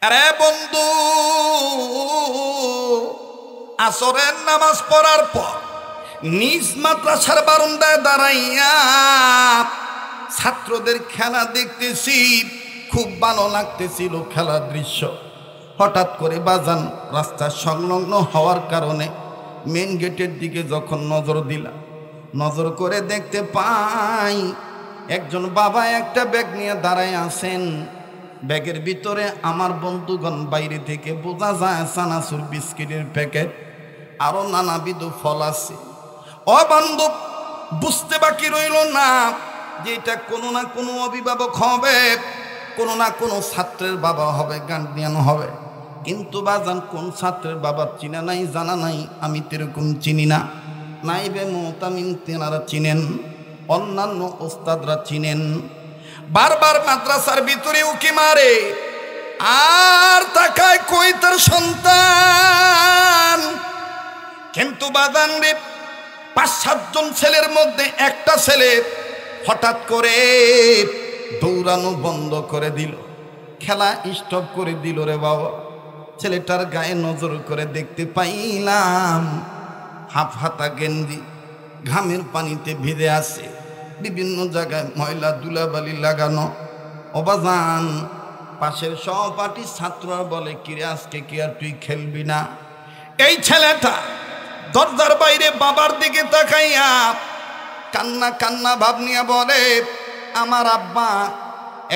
আরে বন্ধু, আসরের নামাজ পড়ার পর নিজ মাদ্রাসার বারান্দায় দাঁড়াইয়া ছাত্রদের খেলা দেখতেছি। খুব ভালো লাগতেছিল খেলার দৃশ্য। হঠাৎ করে বাজান রাস্তার সংলগ্ন হওয়ার কারণে মেন গেটের দিকে যখন নজর দিলাম, নজর করে দেখতে পাই একজন বাবা একটা ব্যাগ নিয়ে দাঁড়ায় আছেন। ব্যাগের ভিতরে আমার বন্ধুগণ বাইরে থেকে বোঝা যায় চানাচুর, বিস্কিটের প্যাকেট, আরো নানাবিধ ফল আছে। ও বান্ধব, বুঝতে বাকি রইল না যে এটা কোনো না কোনো অভিভাবক হবে, কোনো না কোনো ছাত্রের বাবা হবে, গার্ডিয়ান হবে। কিন্তু বাজান কোন ছাত্রের বাবা চিনা নাই, জানা নাই। আমি তেরকম চিনি না। নাইবে মোতামিন তেনারা চিনেন, অন্যান্য ওস্তাদরা চিনেন। বারবার মাদ্রাসার ভিতরে উকি মারে আর তাকায় কই তার সন্তান। কিন্তু বাজান রে, ৫-৭ জন ছেলের মধ্যে একটা ছেলে হঠাৎ করে দৌড়ানো বন্ধ করে দিল, খেলা স্টপ করে দিল রে বাবা। ছেলেটার গায়ে নজর করে দেখতে পাইলাম হাফ হাতা গেঞ্জি, ঘামের পানিতে ভিজে আছে, বিভিন্ন জায়গায় ময়লা ধুলাবালি লাগানো। অবাজান পাশের সহপাঠী ছাত্ররা বলে, কিরে আজকে কি আর তুই খেলবি না? এই ছেলেটা দরজার বাইরে বাবার দিকে তাকাইয়া কান্না কান্না ভাব নিয়ে বলে, আমার আব্বা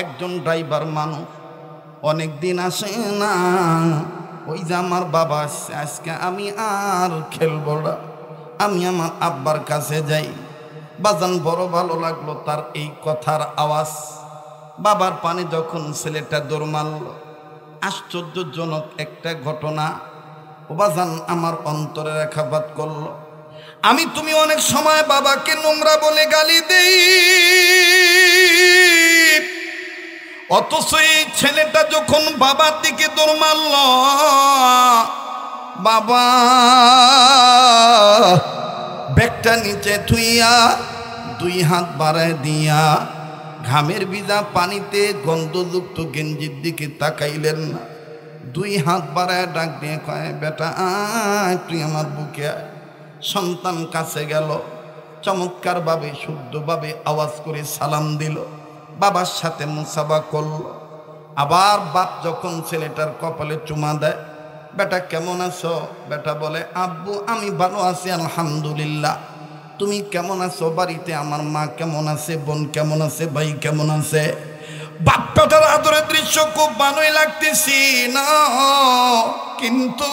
একজন ড্রাইভার মানুষ, অনেক দিন আসে না, ওই যে আমার বাবা আসছে, আজকে আমি আর খেলবো না, আমি আমার আব্বার কাছে যাই। বাজান বড় ভালো লাগলো তার এই কথার আওয়াজ। বাবার পানে যখন ছেলেটা দৌড় মারল, আশ্চর্যজনক একটা ঘটনা। ও বাজান আমার অন্তরে রেখাপাত করলো। আমি তুমি অনেক সময় বাবাকে নোংরা বলে গালি দেই, অথচ এই ছেলেটা যখন বাবার দিকে দৌড় মারল, বাবা ব্যাগটা নিচে থুইয়া 2 হাত বাড়ায় দিয়া ঘামের ভিজা পানিতে গন্ধযুক্ত গেঞ্জির দিকে তাকাইলেন না, 2 হাত বাড়ায় ডাক দিয়ে কয়, বেটা আয় তুই আমার বুকে আয়। সন্তান কাছে গেল, চমৎকারভাবে শুদ্ধভাবে আওয়াজ করে সালাম দিল, বাবার সাথে মুসাফা করল। আবার বাপ যখন ছেলেটার কপালে চুমা দেয়, বেটা কেমন আছো? বেটা বলে, আব্বু আমি ভালো আছি আলহামদুলিল্লাহ, তুমি কেমন আছো? বাড়িতে আমার মা কেমন আছে, বোন কেমন আছে, ভাই কেমন আছে? বাপ বেটার আদরের দৃশ্য খুব ভালোই লাগতেছি না, কিন্তু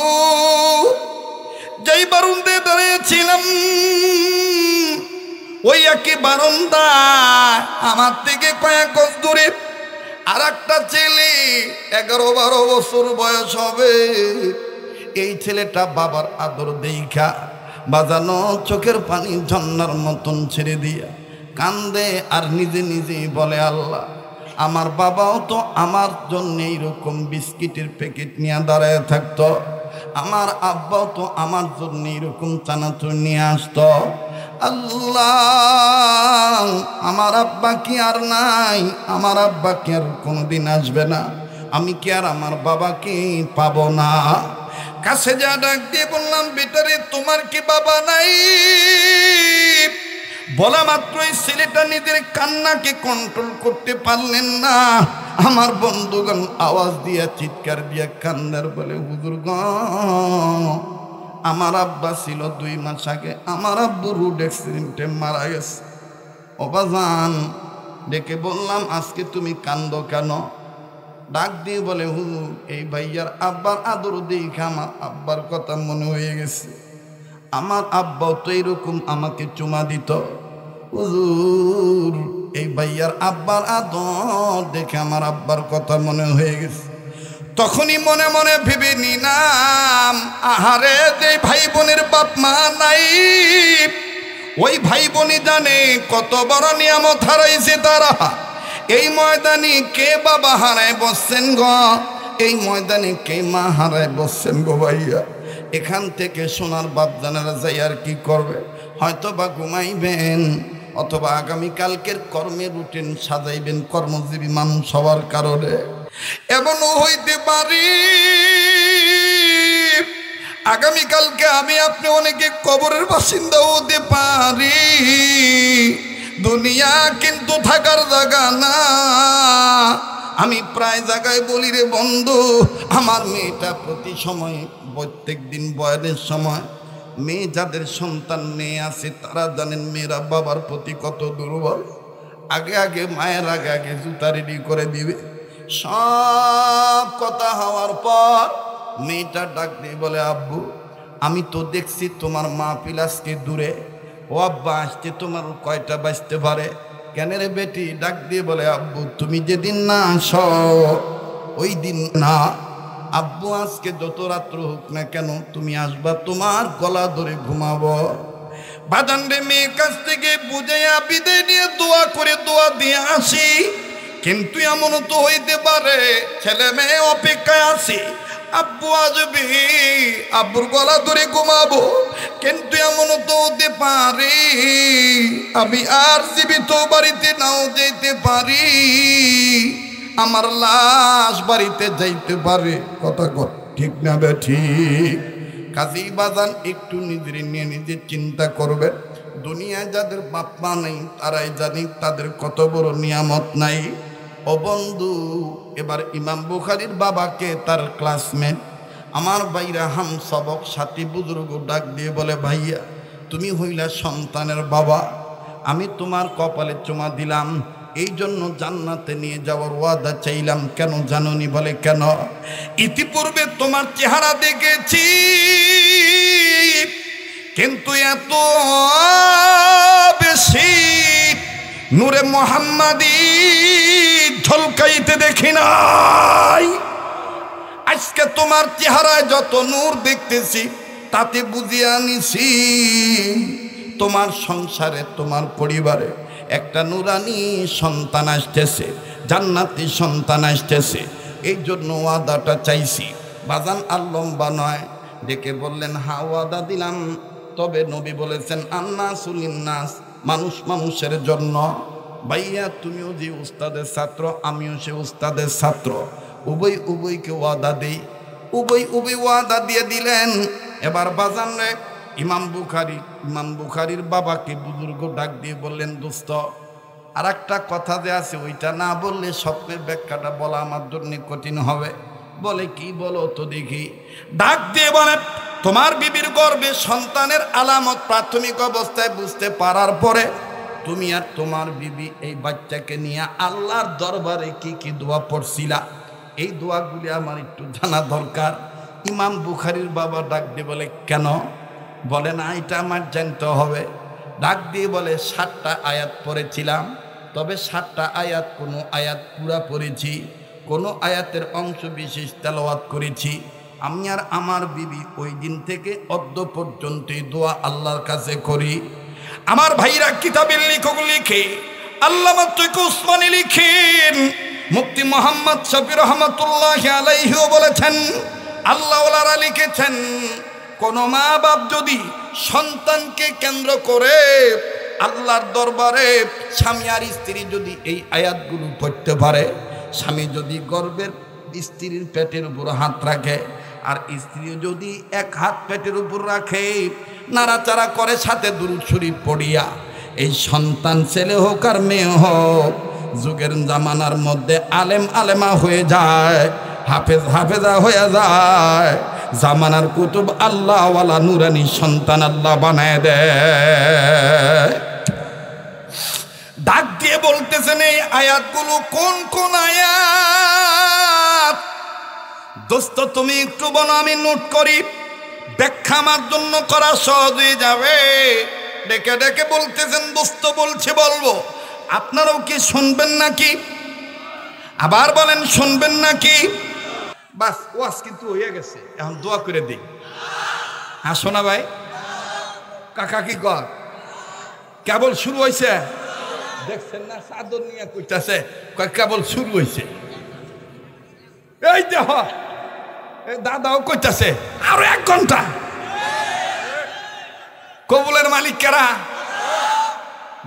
যেই বারান্দায় দাঁড়িয়েছিলাম ওই একই বারান্দায় আমার থেকে কয়েক গজ দূরে আর একটা ছেলে 11-12 বছর বয়স হবে। এই ছেলেটা বাবার আদর দেইখা বাজানো চোখের পানি ঝর্ণার মতন ছেড়ে দিয়া কান্দে আর নিজে নিজেই বলে, আল্লাহ আমার বাবাও তো আমার জন্য এইরকম বিস্কিটের প্যাকেট নিয়ে দাঁড়ায় থাকতো, আমার আব্বাও তো আমার জন্য এরকম চানাচুর নিয়ে আসতো। আল্লাহ আমার আব্বা কি আর নাই? আমার আব্বা কি আর কোনোদিন আসবে না? আমি কি আর আমার বাবাকে পাবো না? কাছে যা ডাক দিয়ে বললাম, বেটারে তোমার কি বাবা নাই? বলা মাত্রই ছেলেটা নিজের কান্নাকে কন্ট্রোল করতে পারলেন না। আমার বন্ধুগণ আওয়াজ দিয়া চিৎকার দিয়া কান্নার বলে, হুজুর গ আমার আব্বা ছিল 2 মাস আগে, আমার আব্বু রোড অ্যাক্সিডেন্টে মারা গেছে। অবাজান ডেকে বললাম, আজকে তুমি কান্দো কেন? ডাক দিয়ে বলে, হুজুর এই ভাইয়ার আব্বার আদর দেখে আমার আব্বার কথা মনে হয়ে গেছে, আমার আব্বাও তো এরকম আমাকে চুমা দিত। হুজুর এই ভাইয়ার আব্বার আদর দেখে আমার আব্বার কথা মনে হয়ে গেছে। তখনই মনে মনে ভেবে নিলাম, আহারে যে ভাই বোনের বাপ মা নাই, ওই ভাই বোনই জানে কত বড় নিয়ামত হারাইছে তারা। এই ময়দানে কে বাবা হারায় বসছেন গো, এই ময়দানে কে মা হারায় বসছেন গো ভাইয়া। এখান থেকে সোনার বাপ জানারা যাই আর কি করবে? হয়তো বা ঘুমাইবেন, অথবা আগামীকালকের কর্মের রুটিন সাজাইবেন কর্মজীবী মানুষ হওয়ার কারণে। এমনও হইতে পারে আগামীকালকে আমি আপনি অনেকে কবরের বাসিন্দা হতে পারি। দুনিয়া কিন্তু থাকার জায়গা না। আমি প্রায় জায়গায় বলি রে বন্ধু, আমার মেয়েটা প্রতি সময় প্রত্যেক দিন বয়সের সময় মেয়ে যাদের সন্তান মেয়ে আছে তারা জানেন মেয়েরা বাবার প্রতি কত দুর্বল। আগে আগে মায়ের আগে আগে জুতা রেডি করে দিবে। সব কথা হওয়ার পর মেয়েটা ডাক দিয়ে বলে, আব্বু আমি তো দেখছি তোমার মা পিলাসকে দূরে। ও আব্বা আসতে তোমার কয়টা বাজতে পারে? কেন রে বেটি? ডাক দিয়ে বলে, আব্বু তুমি যেদিন না আসো ওই দিন না। আব্বু আজকে যত রাত্র হোক না কেন তুমি আসবা, তোমার গলা ধরে ঘুমাবো। বাজান রে মেয়ের কাছ থেকে বুঝাইয়া বিদায় নিয়ে দোয়া করে দোয়া দিয়ে আসি। কিন্তু এমন তো হইতে পারে ছেলে মেয়ে অপেক্ষায় আছে, আব্বু আসবে, আব্বুর গলা ধরে ঘুমাবো। কিন্তু এমন তো হতে পারে আমি আর জীবিত বাড়িতে নাও যেতে পারি, আমার লাশ বাড়িতে যাইতে পারে। কথা ঠিক না বেঠি? কাজী বাজান একটু নিজের নিয়ে নিজে চিন্তা করবে। দুনিয়ায় যাদের বাপ মা নেই তারাই জানি তাদের কত বড় নিয়ামত নাই। ও বন্ধু, এবার ইমাম বুখারীর বাবাকে তার ক্লাসমেট আমার ভাইরা হাম সবক সাথী বুজুর্গ ডাক দিয়ে বলে, ভাইয়া তুমি হইলা সন্তানের বাবা, আমি তোমার কপালে চুমা দিলাম, এই জন্য জান্নাতে নিয়ে যাওয়ার ওয়াদা চাইলাম। কেন জানোনি? বলে কেন? ইতিপূর্বে তোমার চেহারা দেখেছি কিন্তু এত বেশি নূরে মুহাম্মাদি ঝলকাইতে দেখি নাই। আজকে তোমার চেহারায় যত নূর দেখতেছি তাতে বুঝিয়ে আনিছি তোমার সংসারে তোমার পরিবারে একটা নূরানি সন্তান আসতেছে, জান্নাতি সন্তান আসতেছে। এই জন্য ওয়াদাটা চাইছি। বাজান আর লম্বা নয়, ডেকে বললেন হা ওয়াদা দিলাম। তবে নবী বলেছেন আন্নাসু লিন্নাস, মানুষ মানুষের জন্য। ভাইয়া তুমিও যে উস্তাদের ছাত্র, আমিও সে উস্তাদের ছাত্র, উভয়কে ওয়াদা দেই। উভয় ওয়াদা দিয়ে দিলেন। এবার বাজান রে ইমাম বুখারীর বাবাকে বুজুর্গ ডাক দিয়ে বললেন, দোস্ত আর একটা কথা যে আছে ওইটা না বললে স্বপ্নের ব্যাখ্যাটা বলা আমার জন্য কঠিন হবে। বলে কি? বলো তো দেখি। ডাক দিয়ে বলে, তোমার বিবির গর্ভে সন্তানের আলামত প্রাথমিক অবস্থায় বুঝতে পারার পরে তুমি আর তোমার বিবি এই বাচ্চাকে নিয়ে আল্লাহর দরবারে কি কি দোয়া পড়ছিলা, এই দোয়াগুলি আমার একটু জানা দরকার। ইমাম বুখারীর বাবা ডাক দিয়ে বলে, কেন? বলে না এটা আমার জানতে হবে। ডাক দিয়ে বলে 7টা আয়াত পড়েছিলাম, তবে 7টা আয়াত কোনো আয়াত পুরা পড়েছি, কোনো আয়াতের অংশ বিশেষ তেলাওয়াত করেছি। আমি আর আমার বিবি ওই দিন থেকে অদ্য পর্যন্ত এই দোয়া আল্লাহর কাছে করি। আমার ভাইরা কিতাবের লেখক লিখে, আল্লামা তৈয়ব উসমানী লিখেন, মুফতি মুহাম্মদ শফি রহমাতুল্লাহি আলাইহিও বলেছেন, আল্লাহ ওয়ালারা লিখেছেন, কোন মা বাপ যদি সন্তানকে কেন্দ্র করে আল্লাহর দরবারে স্বামী আর স্ত্রী যদি এই আয়াতগুলো পড়তে পারে, স্বামী যদি গর্ভের স্ত্রীর পেটের উপর হাত রাখে আর স্ত্রী যদি এক হাত পেটের উপর রাখে, নাড়াচাড়া করে সাথে দুরূদ শরীফ পড়িয়া, এই সন্তান ছেলে হোক আর মেয়ে হোক যুগের জামানার মধ্যে আলেম আলেমা হয়ে যায়, হাফেজা হয়ে যায়। জামানার কুতুব আল্লাহওয়ালা নুরানি সন্তান আল্লাহ বানায় দেয়। ডাক দিয়ে বলতেছেন এই আয়াতগুলো কোন কোন আয়াত? দোস্ত তুমি একটু বলো, আমি নোট করি, ব্যাখ্যা আমার জন্য করা সহজ হয়ে যাবে। ডেকে ডেকে বলতেছেন, দোস্ত বলছি বলবো, আপনারাও কি শুনবেন নাকি? আবার বলেন শুনবেন নাকি? বাস ওয়াজ কিন্তু হয়ে গেছে, এখন দোয়া করে দিই। আসো না ভাই, কাকা কি কর, কেবল শুরু হয়েছে, দেখছেন না চাদর নিয়ে কইতাছে, কেবল শুরু হয়েছে। এই দেখ দাদাও কইতাছে আরো 1 ঘন্টা। কবুলের মালিক কারা?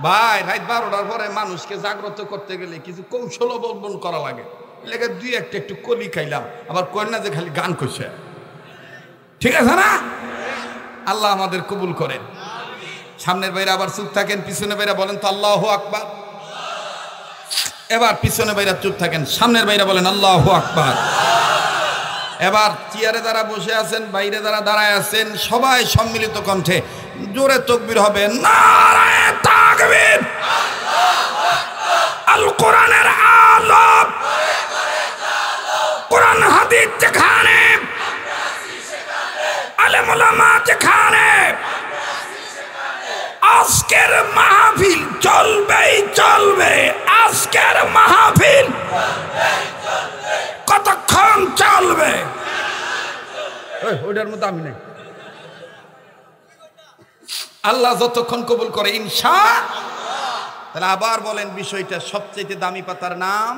ভাই রাত 12টার পরে মানুষকে জাগ্রত করতে গেলে কিছু কৌশল অবলম্বন করা লাগে। লেগে দুই একটা একটু কলি খাইলাম, আবার কয় না যে খালি গান করছে। ঠিক আছে না? আল্লাহ আমাদের কবুল করেন। সামনের বাইরে আবার চুপ থাকেন, পিছনে বাইরে বলেন তো আল্লাহু আকবার। এবার পিছনে বাইরে চুপ থাকেন, সামনের বাইরে বলেন আল্লাহু আকবার। এবার চেয়ারে যারা বসে আছেন, বাইরে যারা দাঁড়ায় আছেন, সবাই সম্মিলিত কণ্ঠে জোরে তাকবীর হবে, নারায়ে তাকবীর। আল কোরআনের আলো, কোরআন হাদিস যেখানে, আলেম ওলামা যেখানে, আজকের মাহফিল চলবেই চলবে। আজকের মাহফিল কতক্ষণ চলবে? ওইটার মধ্যে আমি নাই। আল্লাহ যতক্ষণ কবুল করে ইনশাআল্লাহ। তাহলে আবার বলেন বিষয়টা, সবচেয়ে দামি পাতার নাম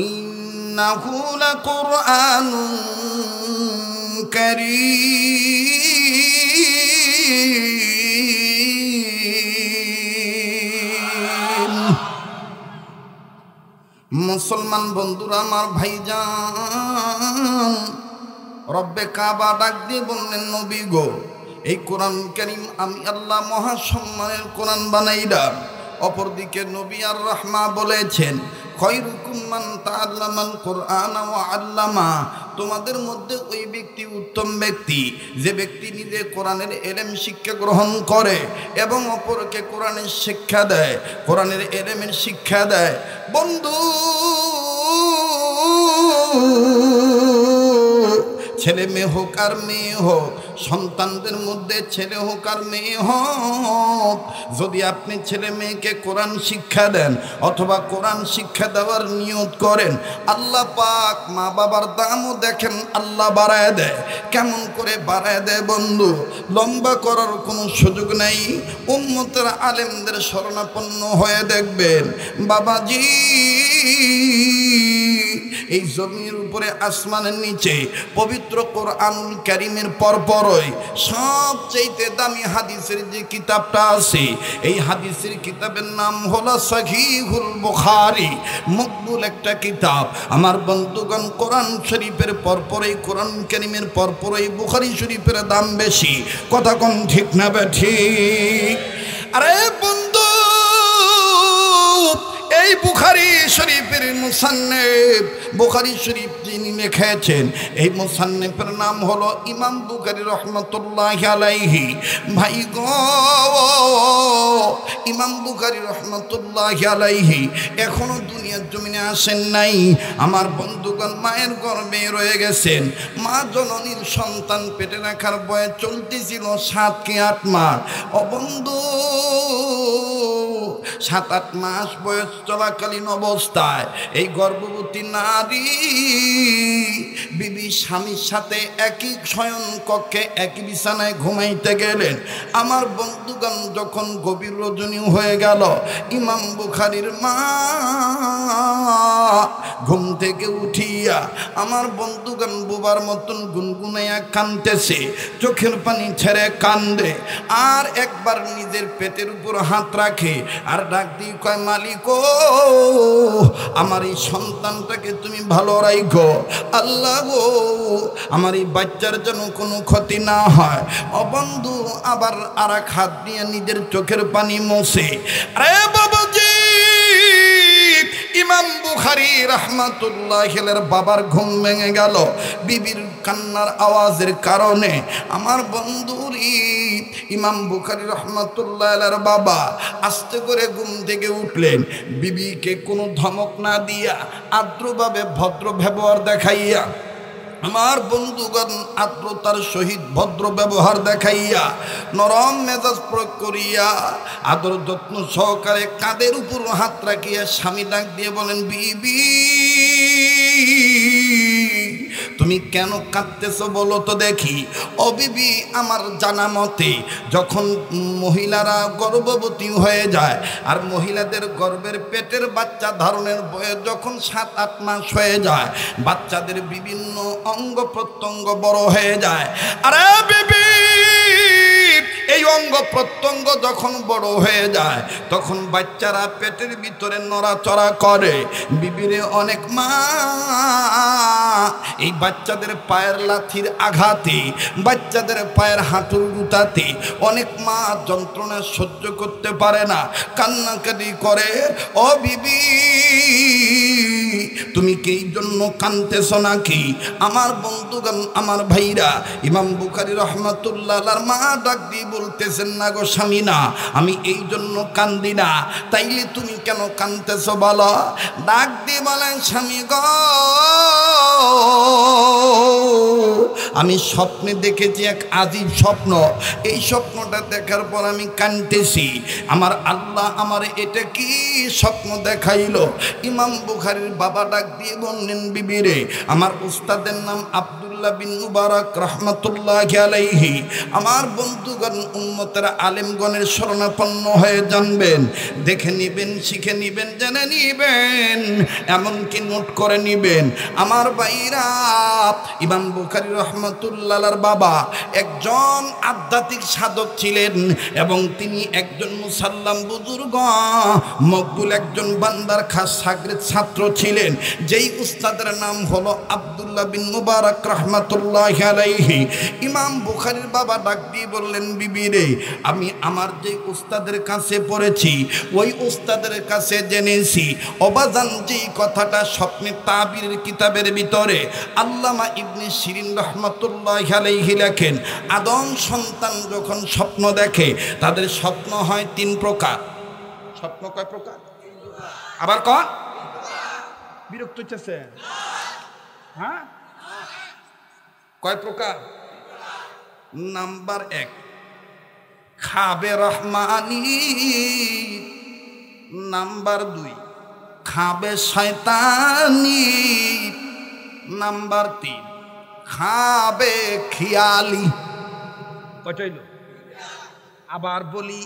ইন্নাহু লাকুরআনুন কারীম। মুসলমান বন্ধুরা আমার, ভাইজান, রব্বে কাবা ডাক দিয়ে বললেন, নবী গো, এই কোরআন কারীম আমি আল্লাহ মহাসম্মানের কোরআন বানাইলাম। অপরদিকে নবী আর রাহমা বলেছেন, খায়রুকুম মান তাআল্লামাল কুরআনা ওয়া আল্লামা। তোমাদের মধ্যে ওই ব্যক্তি উত্তম ব্যক্তি যে ব্যক্তি নিজে কোরআনের ইলম শিক্ষা গ্রহণ করে এবং অপরকে কোরআনের শিক্ষা দেয়, কোরআনের ইলমের শিক্ষা দেয়। বন্ধু, ছেলে মেয়ে হোক আর মেয়ে হোক, সন্তানদের মধ্যে ছেলে হোক আর মেয়ে হোক, যদি আপনি ছেলে মেয়েকে কোরআন শিক্ষা দেন অথবা কোরআন শিক্ষা দেওয়ার নিয়ত করেন, আল্লাহ পাক মা বাবার দামও দেখেন আল্লাহ বাড়ায় দেয়। কেমন করে বাড়ায় দেয় বন্ধু? লম্বা করার কোনো সুযোগ নেই। উম্মতের আলেমদের শরণাপন্ন হয়ে দেখবেন, বাবাজি, এই জমির উপরে আসমানের নিচে পবিত্র কোরআনুল কারীমের পরপরই সবচেয়ে দামি হাদিসের যে কিতাবটা আছে, এই হাদিসের কিতাবের নাম হলো সহিহুল বুখারী। মকবুল একটা কিতাব। আমার বন্ধুগণ, কোরআন শরীফের পরপরই, কোরআন কারীমের পরপরই বুখারী শরীফের দাম বেশি। কথা কোন ঠিক না ঠিক? আরে বন্ধু, এই বুখারী শরীফের মুসান্নিফ, বুখারী শরীফ যিনি লিখেছেন, এই মুসান্নিফের নাম হলো ইমাম বুখারী রহমাতুল্লাহি আলাইহি। ভাই গো, ইমাম বুখারী রহমাতুল্লাহি আলাইহি এখনো দুনিয়ার জমিনে আসেন নাই। আমার বন্ধুগণ, মায়ের গর্ভে রয়ে গেছেন। মা জননীর সন্তান পেটে রাখার বয়স চলতেছিল 7 কি 8 মাস। ও বন্ধু, 7-8 মাস বয়স চলাকালীন অবস্থায় এই গর্ভবতী নারী বিবি স্বামীর সাথে একই শয়ন কক্ষে একই বিছানায় ঘুমাইতে গেলেন। আমার বন্ধুগণ, যখন গভীর রজনী হয়ে গেল, ইমাম বুখারীর মা ঘুম থেকে উঠিয়া আমার বন্ধুগণ বুবার মতন গুনগুনাইয়া কাঁদতেছে, চোখের পানি ছেড়ে কান্দে, আর একবার নিজের পেটের উপর হাত রাখে আর ডাক দিয়ে কয়, মালিক ও, আমার এই সন্তানটাকে তুমি ভালো রাখো। আল্লাহ গো, আমার এই বাচ্চার যেন কোনো ক্ষতি না হয়। ও বন্ধু, আবার আর এক হাত দিয়ে নিজের চোখের পানি মোছে। আরে বাবাজি, ইমাম বুখারী রাহমাতুল্লাহি আলাইহির বাবার ঘুম ভেঙে গেল বিবির কান্নার আওয়াজের কারণে। আমার বন্ধুরি, ইমাম বুখারী রাহমাতুল্লাহি আলাইহির বাবা আস্তে করে ঘুম থেকে উঠলেন, বিবিকে কোনো ধমক না দিয়া আদ্রভাবে ভদ্র ব্যবহার দেখাইয়া, আমার বন্ধুগণ, আদ্রতার সহিত ভদ্র ব্যবহার দেখাইয়া, নরম মেজাজ প্রয়োগ করিয়া, আদর যত্ন সহকারে কাঁধের উপর হাত রাখিয়া স্বামী ডাক দিয়ে বলেন, বিবি, তুমি কেন কাঁদতেছ বলো তো দেখি। ও বিবি, আমার জানা মতে যখন মহিলারা গর্ভবতী হয়ে যায় আর মহিলাদের গর্ভের পেটের বাচ্চা ধারণের বয়স যখন 7-8 মাস হয়ে যায়, বাচ্চাদের বিভিন্ন অঙ্গ প্রত্যঙ্গ বড় হয়ে যায়। আরে বিবি, এই অঙ্গ প্রত্যঙ্গ যখন বড় হয়ে যায় তখন বাচ্চারা পেটের ভিতরে নড়াচড়া করে। বিবিরে অনেক মা এই বাচ্চাদের পায়ের লাথির আঘাতে, বাচ্চাদের পায়ের হাঁটুর গুঁতাতে অনেক মা যন্ত্রণা সহ্য করতে পারে না, কান্নাকাটি করে। ও বিবি, তুমি কি এই জন্য কাঁদতেছ নাকি? আমার বন্ধুগণ, আমার ভাইরা, ইমাম বুখারী রহমাতুল্লাহ আলাইহির মা ডাক দিয়ে বলতেছেন, না গো স্বামী, না, আমি এই জন্য কান্দি না। তাইলে তুমি কেন কাঁদতেছ বলো? ডাক দিয়ে বলেন, স্বামী গো, আমি স্বপ্নে দেখেছি এক আজীব স্বপ্ন। এই স্বপ্নটা দেখার পর আমি কাঁদতেছি। আমার আল্লাহ আমার এটা কি স্বপ্ন দেখাইল? ইমাম বুখারীর বাবা ডাক দিয়ে বললেন, বিবিরে, আমার উস্তাদের নাম আব্দুল্লাহ বিন মুবারক রহমাতুল্লাহি আলাইহি। আমার বন্ধুগণ, উম্মতের আলেমগণের শরণাপন্ন হয়ে জানবেন, দেখে নিবেন, শিখে নিবেন, জেনে নিবেন, এমনকি নোট করে নিবেন। আমার ভাইরা, ইমাম বুখারী রাহমাতুল্লাহ আলাইহির বাবা একজন আধ্যাত্মিক সাধক ছিলেন এবং তিনি একজন মুসাল্লাম বুজুর্গ, মকবুল একজন বান্দার খাস শাগরিদ ছাত্র ছিলেন, যেই উস্তাদের নাম হলো আব্দুল্লাহ বিন মুবারক রহমাতুল্লাহি আলাইহি। ইমাম বুখারীর বাবা ডাক দিয়ে বললেন, বিবিরে, আমি আমার যে উস্তাদের কাছে পড়েছি ওই উস্তাদের কাছে জেনেছি, অবাজান যেই কথাটা স্বপ্নে তাবিরের কিতাবের ভিতরে আল্লামা ইবনে শিরিন রহমাতুল্লাহি আলাইহি লেখেন, আদম সন্তান যখন স্বপ্ন দেখে তাদের স্বপ্ন হয় তিন প্রকার। স্বপ্ন কয় প্রকার? আবার কন। বিরক্ত হচ্ছে? হ্যাঁ, কয় প্রকার? নাম্বার এক, খাবে রহমানি। নাম্বার দুই, খাবে শয়তানি। নাম্বার তিন, খাবে খিয়ালি। কয়টাইল? আবার বলি,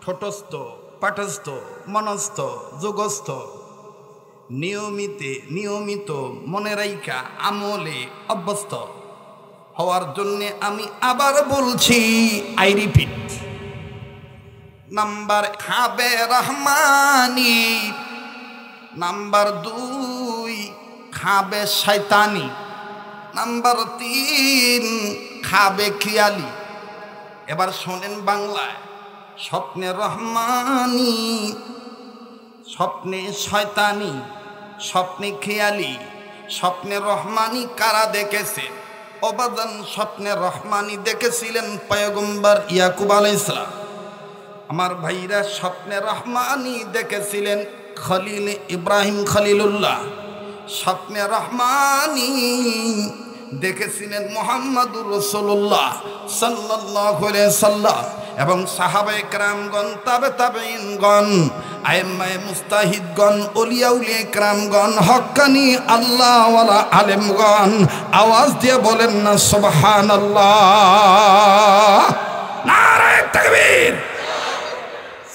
ঠোঁটস্থ, পাঠস্থ, মনস্থ, যোগস্থ, নিয়মিত মনে রাইখা আমলে অভ্যস্ত হওয়ার জন্যে আমি আবার বলছি, আই রিপিট। নাম্বার খাবে রহমানি, নাম্বার দুই খাবে শয়তানি, নাম্বার তিন খাবে খিয়ালি। এবার শোনেন বাংলায়, স্বপ্নে রহমানি, স্বপ্নে শয়তানি, স্বপ্নে খেয়ালি, স্বপ্নে রহমানি কারা দেখেছে? অবাদান স্বপ্নে রহমানি দেখেছিলেন পয়গম্বর ইয়াকুব আলাইহিস সালাম। আমার ভাইরা, স্বপ্নে রহমানি দেখেছিলেন খলিল ইব্রাহিম খলিলুল্লাহ। স্বপ্নে রহমানি দেখেছিলেন মুহাম্মাদুর রাসূলুল্লাহ সাল্লাল্লাহু আলাইহি সাল্লাম এবং সাহাবায়ে কেরামগণ, তাবেঈনগণ, আইম্মায়ে মুস্তাহিদগণ, ওলিয়া উলিয়া কেরামগণ, হক্কানি আল্লাহওয়ালা আলেমগণ। আওয়াজ দিয়ে বলেন না সুবহানাল্লাহ, নারায়ে তাকবীর।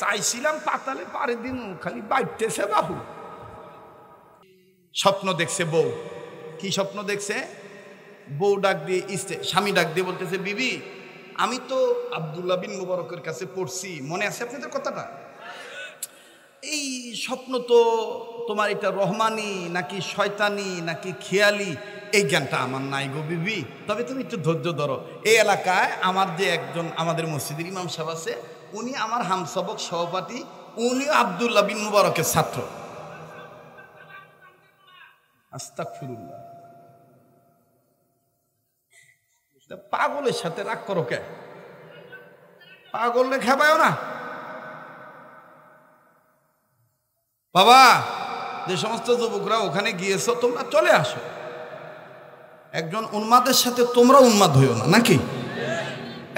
চাইছিলাম পাতালে পারে দিন, খালি বাইতেছে বাবু। স্বপ্ন দেখছে বউ। কি স্বপ্ন দেখছে? বউ ডাক দিয়ে স্বামী ডাক দিয়ে বলতেছে, বিবি, আমি তো আব্দুল্লাহ বিন মুবারকের কাছে পড়ছি, মনে আছে আপনাদের কথাটা? এই স্বপ্ন তো তোমার এটা রহমানি নাকি শয়তানি নাকি খেয়ালি, এই জ্ঞানটা আমার নাই গো বিবি, তবে তুমি একটু ধৈর্য ধরো। এই এলাকায় আমার যে একজন আমাদের মসজিদের ইমাম সাহেব আছে, উনি আমার হামসবক সহপাঠী, উনি আব্দুল্লাহ বিন মুবারকের ছাত্র। আস্তাগফিরুল্লাহ। পাগলের সাথে রাগ করো কে? পাগলে খেপায় না বাবা। যে সমস্ত যুবকরা ওখানে গিয়েছো, তোমরা চলে আসো। একজন উন্মাদের সাথে তোমরা উন্মাদ হইও না, নাকি?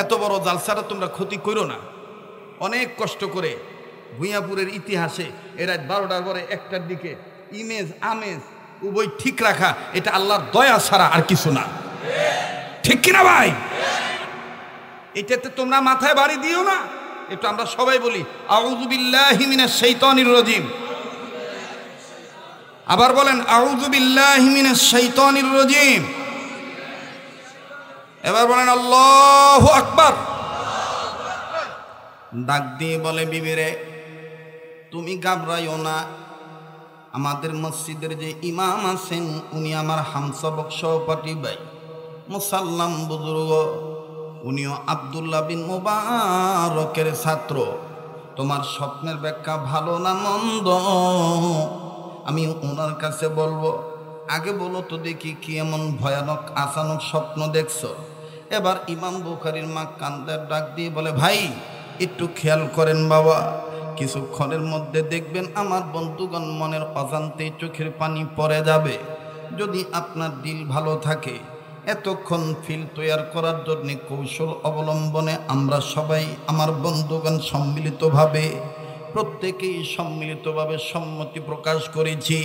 এত বড় জালসাটা তোমরা ক্ষতি করো না। অনেক কষ্ট করে ভুঁইয়াপুরের ইতিহাসে এরা 12টার পরে 1টার দিকে ইমেজ আমেজ উভয় ঠিক রাখা, এটা আল্লাহর দয়া ছাড়া আর কিছু না। ঠিক কিনা ভাই? এটাতে তোমরা মাথায় বাড়ি দিও না। একটু আমরা সবাই বলি, আউযু বিল্লাহি মিনাশ শাইতানির রাজিম। আবার বলেন, আউযু বিল্লাহি মিনাশ শাইতানির রাজিম। এবার বলেন, আল্লাহু আকবার। ডাক দিয়ে বলে, বিবি রে তুমি ঘাবড়াইও না, আমাদের মসজিদের যে ইমাম আছেন উনি আমার হামসবক সহপাঠী ভাই মুসাল্লাম বুজুর্গ, উনিও আব্দুল্লাহ বিন মুবারকের ছাত্র। তোমার স্বপ্নের ব্যাখ্যা ভালো না মন্দ আমি ওনার কাছে বলবো, আগে বলো তো দেখি কি এমন ভয়ানক আচানক স্বপ্ন দেখছো। এবার ইমাম বুখারীর মা কান্দার ডাক দিয়ে বলে, ভাই একটু খেয়াল করেন বাবা, কিছুক্ষণের মধ্যে দেখবেন আমার বন্ধুগণ মনের অজান্তে চোখের পানি পড়ে যাবে। যদি আপনার দিল ভালো থাকে, এতক্ষণ ফিল তৈয়ার করার জন্য কৌশল অবলম্বনে আমরা সবাই আমার বন্ধুগণ সম্মিলিতভাবে প্রত্যেকেই সম্মিলিতভাবে সম্মতি প্রকাশ করেছি।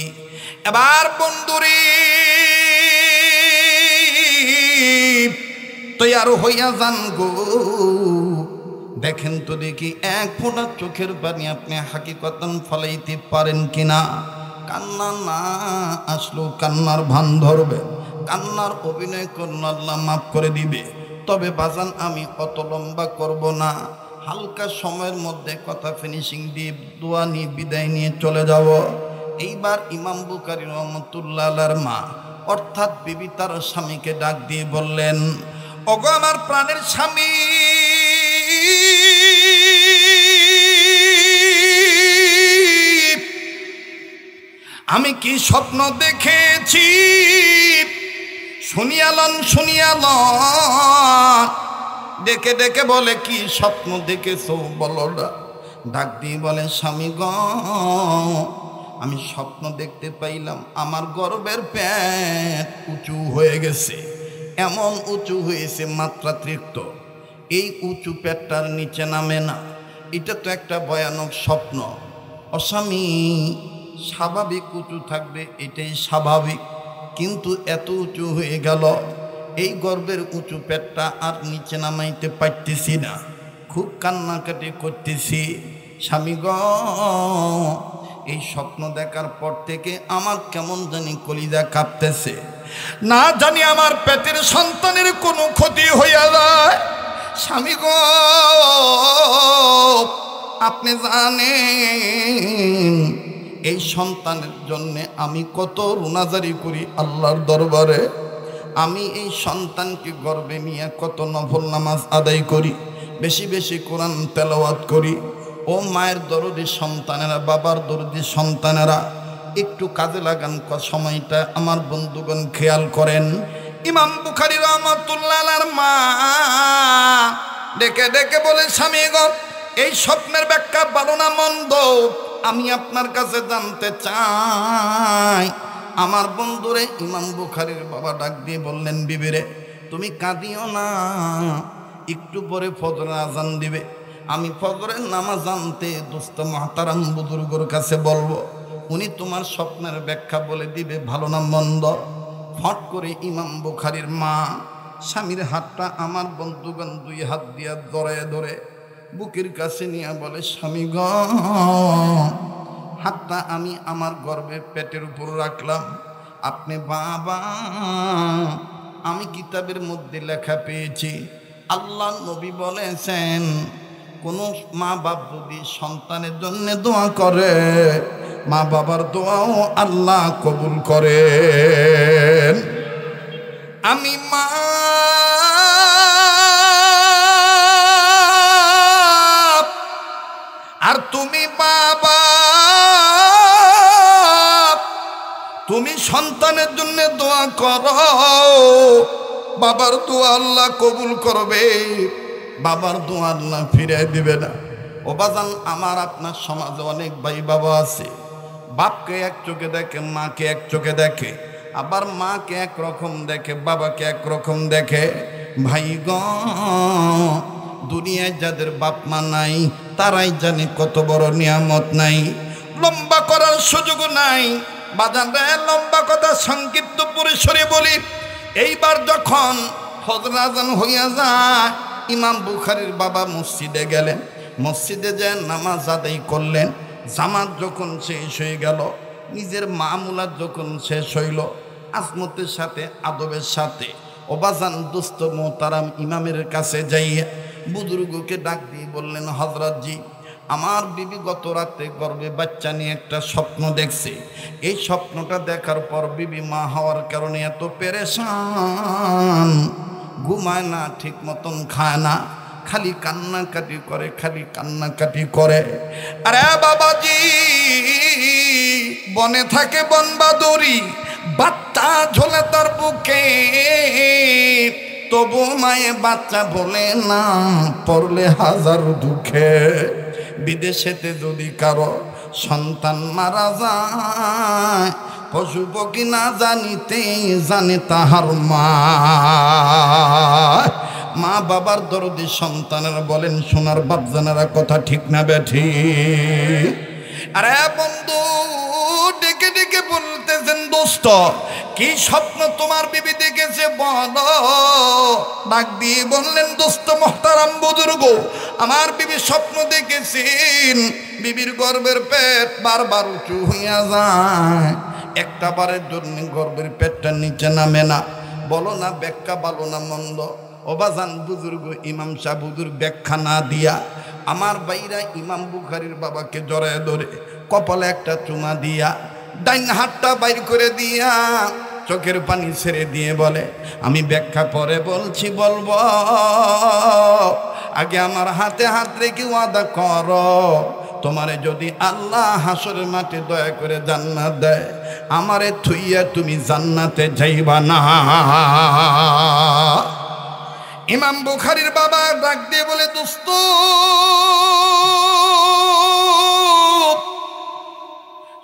এবার বন্ধুরে তৈয়ার হইয়া যান গো, দেখেন তো দেখি এক ফোঁটা চোখের পানি আপনি হাকিকতান ফলাইতে পারেন কিনা। কান্না না আসলেও কান্নার ভান ধরবে, কান্নার অভিনয় করলে আল্লাহ মাফ করে দিবে। তবে বাজান আমি অত লম্বা করব না, হালকা সময়ের মধ্যে কথা ফিনিশিং দিয়ে দোয়া নিয়ে বিদায় নিয়ে চলে যাব। এইবার ইমাম বুখারী রহমাতুল্লাহ আলাইহির মা অর্থাৎ বিবি তার স্বামীকে ডাক দিয়ে বললেন, ওগো আমার প্রাণের স্বামী, আমি কি স্বপ্ন দেখেছি শুনিয়ালন শুনিয়ালন। ডেকে ডেকে বলে, কি স্বপ্ন দেখেছো বলো না। ডাক দিয়ে বলে, স্বামী গ আমি স্বপ্ন দেখতে পাইলাম আমার গর্ভের পেট উঁচু হয়ে গেছে, এমন উঁচু হয়েছে মাত্রাতিরিক্ত, এই উঁচু পেটটার নিচে নামে না। এটা তো একটা ভয়ানক স্বপ্ন। অস্বামী স্বাভাবিক উঁচু থাকবে, এটাই স্বাভাবিক, কিন্তু এত উঁচু হয়ে গেল, এই গর্ভের উঁচু পেটটা আর নিচে নামাইতে পারতেছি না, খুব কান্নাকাটি করতেছি। স্বামী গ এই স্বপ্ন দেখার পর থেকে আমার কেমন জানি কলিজা কাঁপতেছে, না জানি আমার পেটের সন্তানের কোনো ক্ষতি হইয়া যায়। স্বামী গো আপনি জানেন এই সন্তানের জন্য আমি কত রুনাজারি করি আল্লাহর দরবারে, আমি এই সন্তানকে গর্বে নিয়ে কত নফল নামাজ আদায় করি, বেশি বেশি কোরআন তেলাওয়াত করি। ও মায়ের দরদি সন্তানেরা, বাবার দরদি সন্তানেরা, একটু কাজে লাগান সময়টা আমার বন্ধুগণ খেয়াল করেন। ইমাম বুখারী রহমাতুল্লাহ আলাইহির মা ডেকে ডেকে বলে, স্বামী গো এই স্বপ্নের ব্যাখ্যা ভালো না মন্দ আমি আপনার কাছে জানতে চাই। আমার বন্ধুরে ইমাম বুখারীর বাবা ডাক দিয়ে বললেন, বিবিরে তুমি কাঁদিও না, একটু পরে ফজরের আজান দিবে, আমি ফজরের নামাজ আনতে দোস্ত মুহতারাম বুজুর্গর কাছে বলবো, উনি তোমার স্বপ্নের ব্যাখ্যা বলে দিবে ভালো না মন্দ। ফট করে ইমাম বুখারীর মা স্বামীর হাতটা আমার বন্ধুগণ দুই হাত দিয়া ধরে ধরে বুকের কাছে নিয়ে বলে, স্বামী গ হাতটা আমি আমার গর্ভের পেটের উপর রাখলাম, আপনি বাবা আমি কিতাবের মধ্যে লেখা পেয়েছি, আল্লাহ নবী বলেছেন কোনো মা বাপ যদি সন্তানের জন্য দোয়া করে মা বাবার দোয়াও আল্লাহ কবুল করেন। আমি মা আর তুমি বাবা, তুমি সন্তানের জন্য দোয়া করো, বাবার দোয়া আল্লাহ কবুল করবে, বাবার দোয়া আল্লাহ ফিরিয়ে দিবে না। ও বাজান আমার আপনার সমাজে অনেক ভাই বাবা আছে, বাপকে এক চোখে দেখে, মাকে এক চোখে দেখে, আবার মাকে একরকম দেখে, বাবাকে একরকম দেখে। ভাই গ দুনিয়ায় যাদের বাপ মা নাই তারাই জানে কত বড় নিয়ামত নাই, লম্বা করার সুযোগ নাই। বাজান লম্বা কথা সংক্ষিপ্ত পরিসরে বলি, এইবার যখন ফজর আজান হইয়া যায় ইমাম বুখারীর বাবা মসজিদে গেলেন, মসজিদে যে নামাজ আদায় করলেন, জামাত যখন শেষ হয়ে গেল, নিজের মামুলাত যখন শেষ হইল, আজমতের সাথে আদবের সাথে ওবাজান দোস্ত মোহতারাম ইমামের কাছে যাইয়া বুজুর্গকে ডাক দিয়ে বললেন, হযরত জি, আমার বিবি গত রাতে গর্ভে বাচ্চা নিয়ে একটা স্বপ্ন দেখছে। এই স্বপ্নটা দেখার পর বিবি মা হওয়ার কারণে এত পেরেশান, ঘুমায় না, ঠিক মতন খায় না, খালি কান্নাকাটি করে, খালি কান্নাকাটি করে। আরে বাবাজি, বনে থাকে বনবাদুরি, বাচ্চা ঝোলে তার বুকে, তবু মায়ে বাচ্চা বলে না, পড়লে হাজার দুঃখে। বিদেশেতে যদি কারো সন্তান মারা যায়, পশু পক্ষী না জানিতে জানে তাহার মা। মা বাবার দরদি সন্তানের বলেন সোনার বাপজানেরা, কথা ঠিক না বেঠি? আরে বন্ধু ডেকে ডেকে বলতেছেন, দোস্ত কি স্বপ্ন তোমার বিবি দেখেছে বলো। ডাক দিয়ে বললেন, দোস্ত মোহতারাম বুজুর্গ, আমার বিবি স্বপ্ন দেখেছেন বিবির গর্ভের পেট বারবার উঁচু হইয়া যায়, একটা বারের জন্য গর্ভের পেটটা নিচে নামে না। বলো না ব্যাখ্যা ভালো না মন্দ? অবাজান বুজুর্গ ইমাম সাহেব হুজুর ব্যাখ্যা না দিয়া আমার বাইরা ইমাম বুখারীর বাবাকে জড়ায় ধরে কপালে একটা চুমা দিয়া ডাইন হাতটা বাইর করে দিয়া চোখের পানি ছেড়ে দিয়ে বলে, আমি ব্যাখ্যা পরে বলছি, বলবো, আগে আমার হাতে হাত রেখে ওয়াদা করো, তোমারে যদি আল্লাহ হাসরের মাঠে দয়া করে জান্নাত দেয়, আমারে থুইয়া তুমি জান্নাতে যাইবা না। ইমাম বুখারীর বাবা ডাক দিয়ে বলে, দোস্ত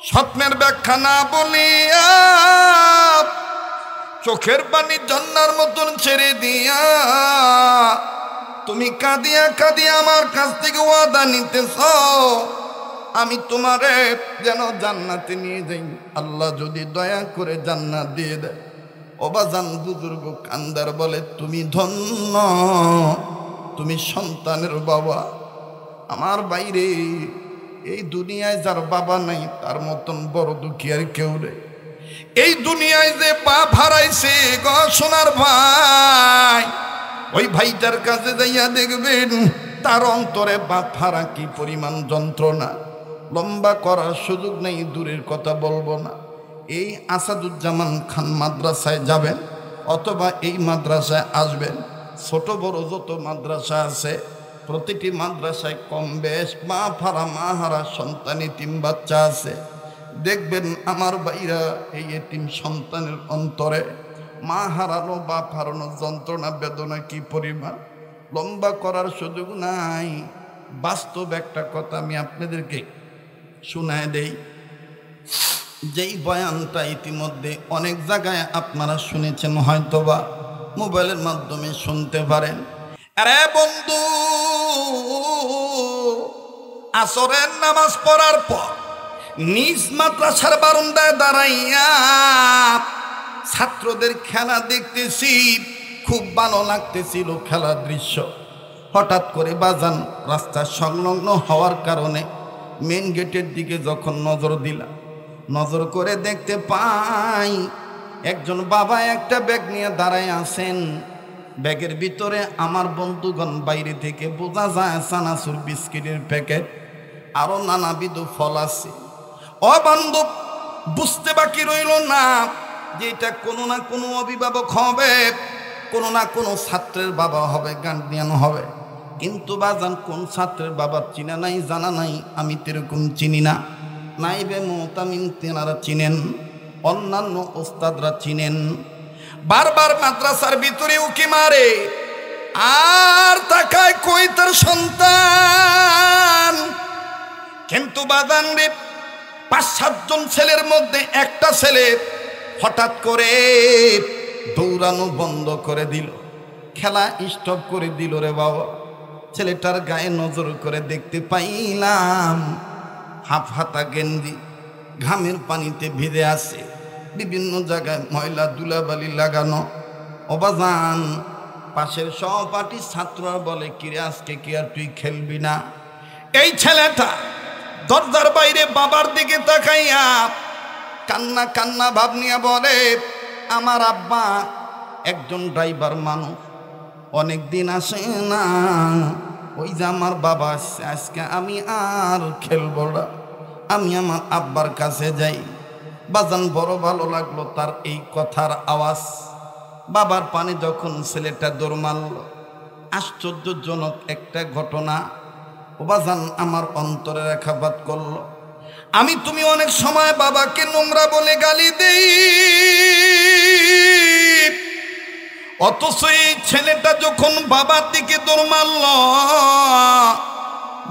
স্বপ্নের ব্যাখ্যা না বলিয়া চোখের পানি জন্নার মতন ছেড়ে দিয়া তুমি কাঁদিয়া কাঁদিয়া আমার কাছ থেকে ওয়াদা নিতেছ, আমি তোমারে যেন জান্নাতে নিয়ে যাই, আল্লাহ যদি দয়া করে জান্নাত দিয়ে দেয়। অবাজান বুজুর্গ কান্দার বলে, তুমি ধন্য, তুমি সন্তানের বাবা। আমার বাইরে এই দুনিয়ায় যার বাবা নাই তার মতন বড় দুঃখী আর কেউ নেই। এই দুনিয়ায় যে বাপ হারাইছে গো সোনার ভাই, ওই ভাইটার কাছে যাইয়া দেখবেন তার অন্তরে বাপ হারা কি পরিমাণ যন্ত্রণা। লম্বা করার সুযোগ নেই, দূরের কথা বলবো না। এই আসাদুজ্জামান খান মাদ্রাসায় যাবেন অথবা এই মাদ্রাসায় আসবেন, ছোট বড় যত মাদ্রাসা আছে প্রতিটি মাদ্রাসায় কম বেশ মা হারা সন্তান এতিম বাচ্চা আছে। দেখবেন আমার ভাইরা এই এতিম সন্তানের অন্তরে মা হারানো বাপ হারানোর যন্ত্রণা বেদনা কি পরিমাণ। লম্বা করার সুযোগ নাই, বাস্তব একটা কথা আমি আপনাদেরকে শোনায় দেই। যেই বয়ানটা ইতিমধ্যে অনেক জায়গায় আপনারা শুনেছেন, হয়তোবা মোবাইলের মাধ্যমে শুনতে পারেন। আরে বন্ধু, আসরের নামাজ পড়ার পর নিজ মাদ্রাসার বারান্দায় দাঁড়াইয়া ছাত্রদের খেলা দেখতেছি, খুব ভালো লাগতেছিল খেলার দৃশ্য। হঠাৎ করে বাজান রাস্তা সংলগ্ন হওয়ার কারণে মেন গেটের দিকে যখন নজর দিলাম, নজর করে দেখতে পাই একজন বাবা একটা ব্যাগ নিয়ে দাঁড়ায় আছেন। ব্যাগের ভিতরে আমার বন্ধুগণ বাইরে থেকে বোঝা যায় চানাচুর, বিস্কিটের প্যাকেট, আরো নানাবিধ ফল আছে। ও বান্ধব, বুঝতে বাকি রইল না যে এটা কোনো না কোনো অভিভাবক হবে, কোনো না কোনো ছাত্রের বাবা হবে, গার্ডিয়ান হবে। কিন্তু বাজান কোন ছাত্রের বাবা চিনা নাই, জানা নাই, আমি তেরকম চিনি না। নাইবে মোহতামিন তেনারা চিনেন, অন্যান্য ওস্তাদরা চিনেন। বারবার মাদ্রাসার ভিতরে উকি মারে আর তাকায় কই তার সন্তান। কিন্তু বাজান রে, ৫-৭ জন ছেলের মধ্যে একটা ছেলে হঠাৎ করে দৌড়ানো বন্ধ করে দিল, খেলা স্টপ করে দিল রে বাবা। ছেলেটার গায়ে নজর করে দেখতে পাইলাম হাফ হাতা গেঞ্জি, ঘামের পানিতে ভিজে আছে, বিভিন্ন জায়গায় ময়লা ধুলাবালি লাগানো। অবাজান পাশের সহপাঠী ছাত্ররা বলে, কিরে আজকে কি আর তুই খেলবি না? এই ছেলেটা দরজার বাইরে বাবার দিকে তাকাইয়া কান্না কান্না ভাব নিয়ে বলে, আমার আব্বা একজন ড্রাইভার মানুষ, অনেক দিন আসে না, ওই যে আমার বাবা আসছে, আজকে আমি আর খেলবো না, আমি আমার আব্বার কাছে যাই। বাজান বড় ভালো লাগলো তার এই কথার আওয়াজ। বাবার পানে যখন ছেলেটা দৌড় মারল, আশ্চর্যজনক একটা ঘটনা। ও বাজান আমার অন্তরে রেখাপাত করলো। আমি তুমি অনেক সময় বাবাকে নোংরা বলে গালি দেই, অথচ এই ছেলেটা যখন বাবার দিকে দৌড় মারল,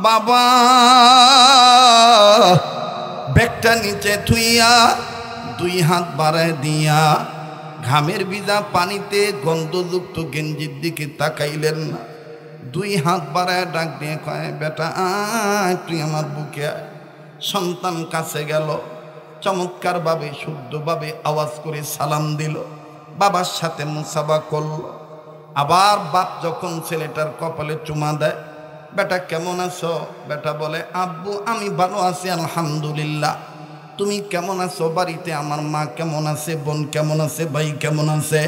বাবা ব্যাগটা নিচে থুইয়া দুই হাত বাড়ায় দিয়া ঘামের ভিজা পানিতে গন্ধযুক্ত গেঞ্জির দিকে তাকাইলেন না, দুই হাত বাড়ায় ডাক দিয়ে কয়, বেটা আয় তুই আমার বুকে আয়। সন্তান কাছে গেল, চমৎকারভাবে শুদ্ধভাবে আওয়াজ করে সালাম দিল, বাবার সাথে মুসাফা করল। আবার বাপ যখন ছেলেটার কপালে চুমা দেয়, বেটা কেমন আছো? বেটা বলে, আব্বু আমি ভালো আছি আলহামদুলিল্লাহ, তুমি কেমন আছো? বাড়িতে আমার মা কেমন আছে, বোন কেমন আছে, ভাই কেমন আছে?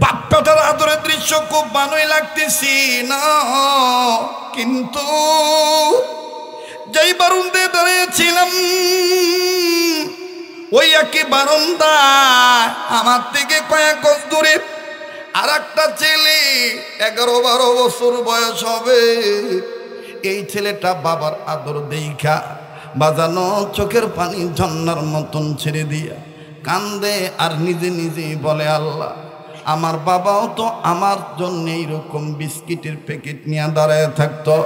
বাপ্পাটার আদরের দৃশ্য খুব ভালোই লাগতেছি না, কিন্তু যেই বারান্দায় দাঁড়িয়েছিলাম ওই একই বারান্দায় আমার থেকে কয়েক গজ দূরে আর একটা ছেলে 11-12 বছর বয়স হবে। এই ছেলেটা বাবার আদর দেইখা বাজানো চোখের পানি ঝর্ণার মতন ছেড়ে দিয়া কান্দে আর নিজে নিজেই বলে, আল্লাহ আমার বাবাও তো আমার জন্য এইরকম বিস্কিটের প্যাকেট নিয়ে দাঁড়ায় থাকতো,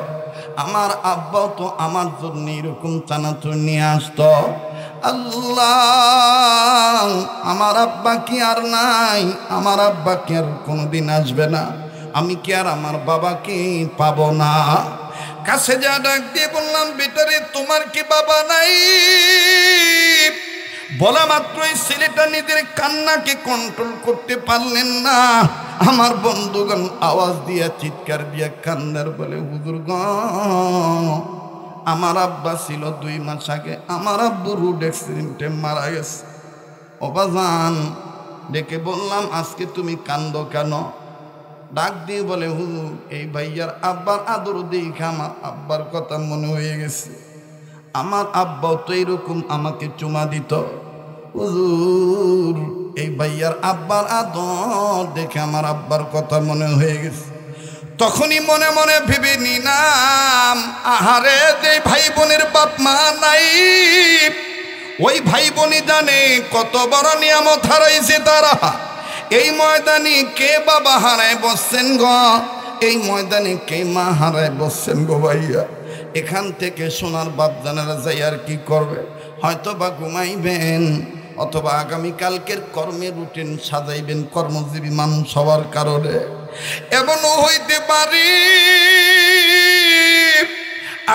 আমার আব্বাও তো আমার জন্য এইরকম চানাচুর নিয়ে আসতো। আল্লাহ আমার আব্বা কি আর নাই, আমার আব্বা কি আর কোনোদিন আসবে না, আমি কি আর আমার বাবাকে পাবো না? কাছে যা ডাক দিয়ে বললাম, বেটারে তোমার কি বাবা নাই? বলা মাত্রই ছেলেটা নিজের কান্নাকে কন্ট্রোল করতে পারলেন না। আমার বন্ধুগণ আওয়াজ দিয়া চিৎকার দিয়া কান্দার বলে, হুজুর গ আমার আব্বা ছিল 2 মাস আগে, আমার আব্বু রোড অ্যাক্সিডেন্টে মারা গেছে। অবাজান ডেকে বললাম, আজকে তুমি কান্দো কেন? ডাক দিয়ে বলে, হুজুর এই ভাইয়ার আব্বার আদর দেখে আমার আব্বার কথা মনে হয়ে গেছে, আমার আব্বাও তো এইরকম আমাকে চুমা দিত। হুজুর এই ভাইয়ার আব্বার আদর দেখে আমার আব্বার কথা মনে হয়ে গেছে। তখনই মনে মনে ভেবে নিলাম, আহারে যে ভাই বোনের বাপ মা নাই, ওই ভাই বোনই জানে কত বড় নিয়ামত হারাইছে তারা। এই ময়দানে কে বাবা হারায় বসছেন গো, এই ময়দানে কে মা হারায় বসছেন গো ভাইয়া। এখান থেকে সোনার বাপ জানারা যাই আর কি করবে, হয়তো বা ঘুমাইবেন অথবা আগামীকালকের কর্মের রুটিন সাজাইবেন কর্মজীবী মানুষ হওয়ার কারণে। এমনও হইতে পারে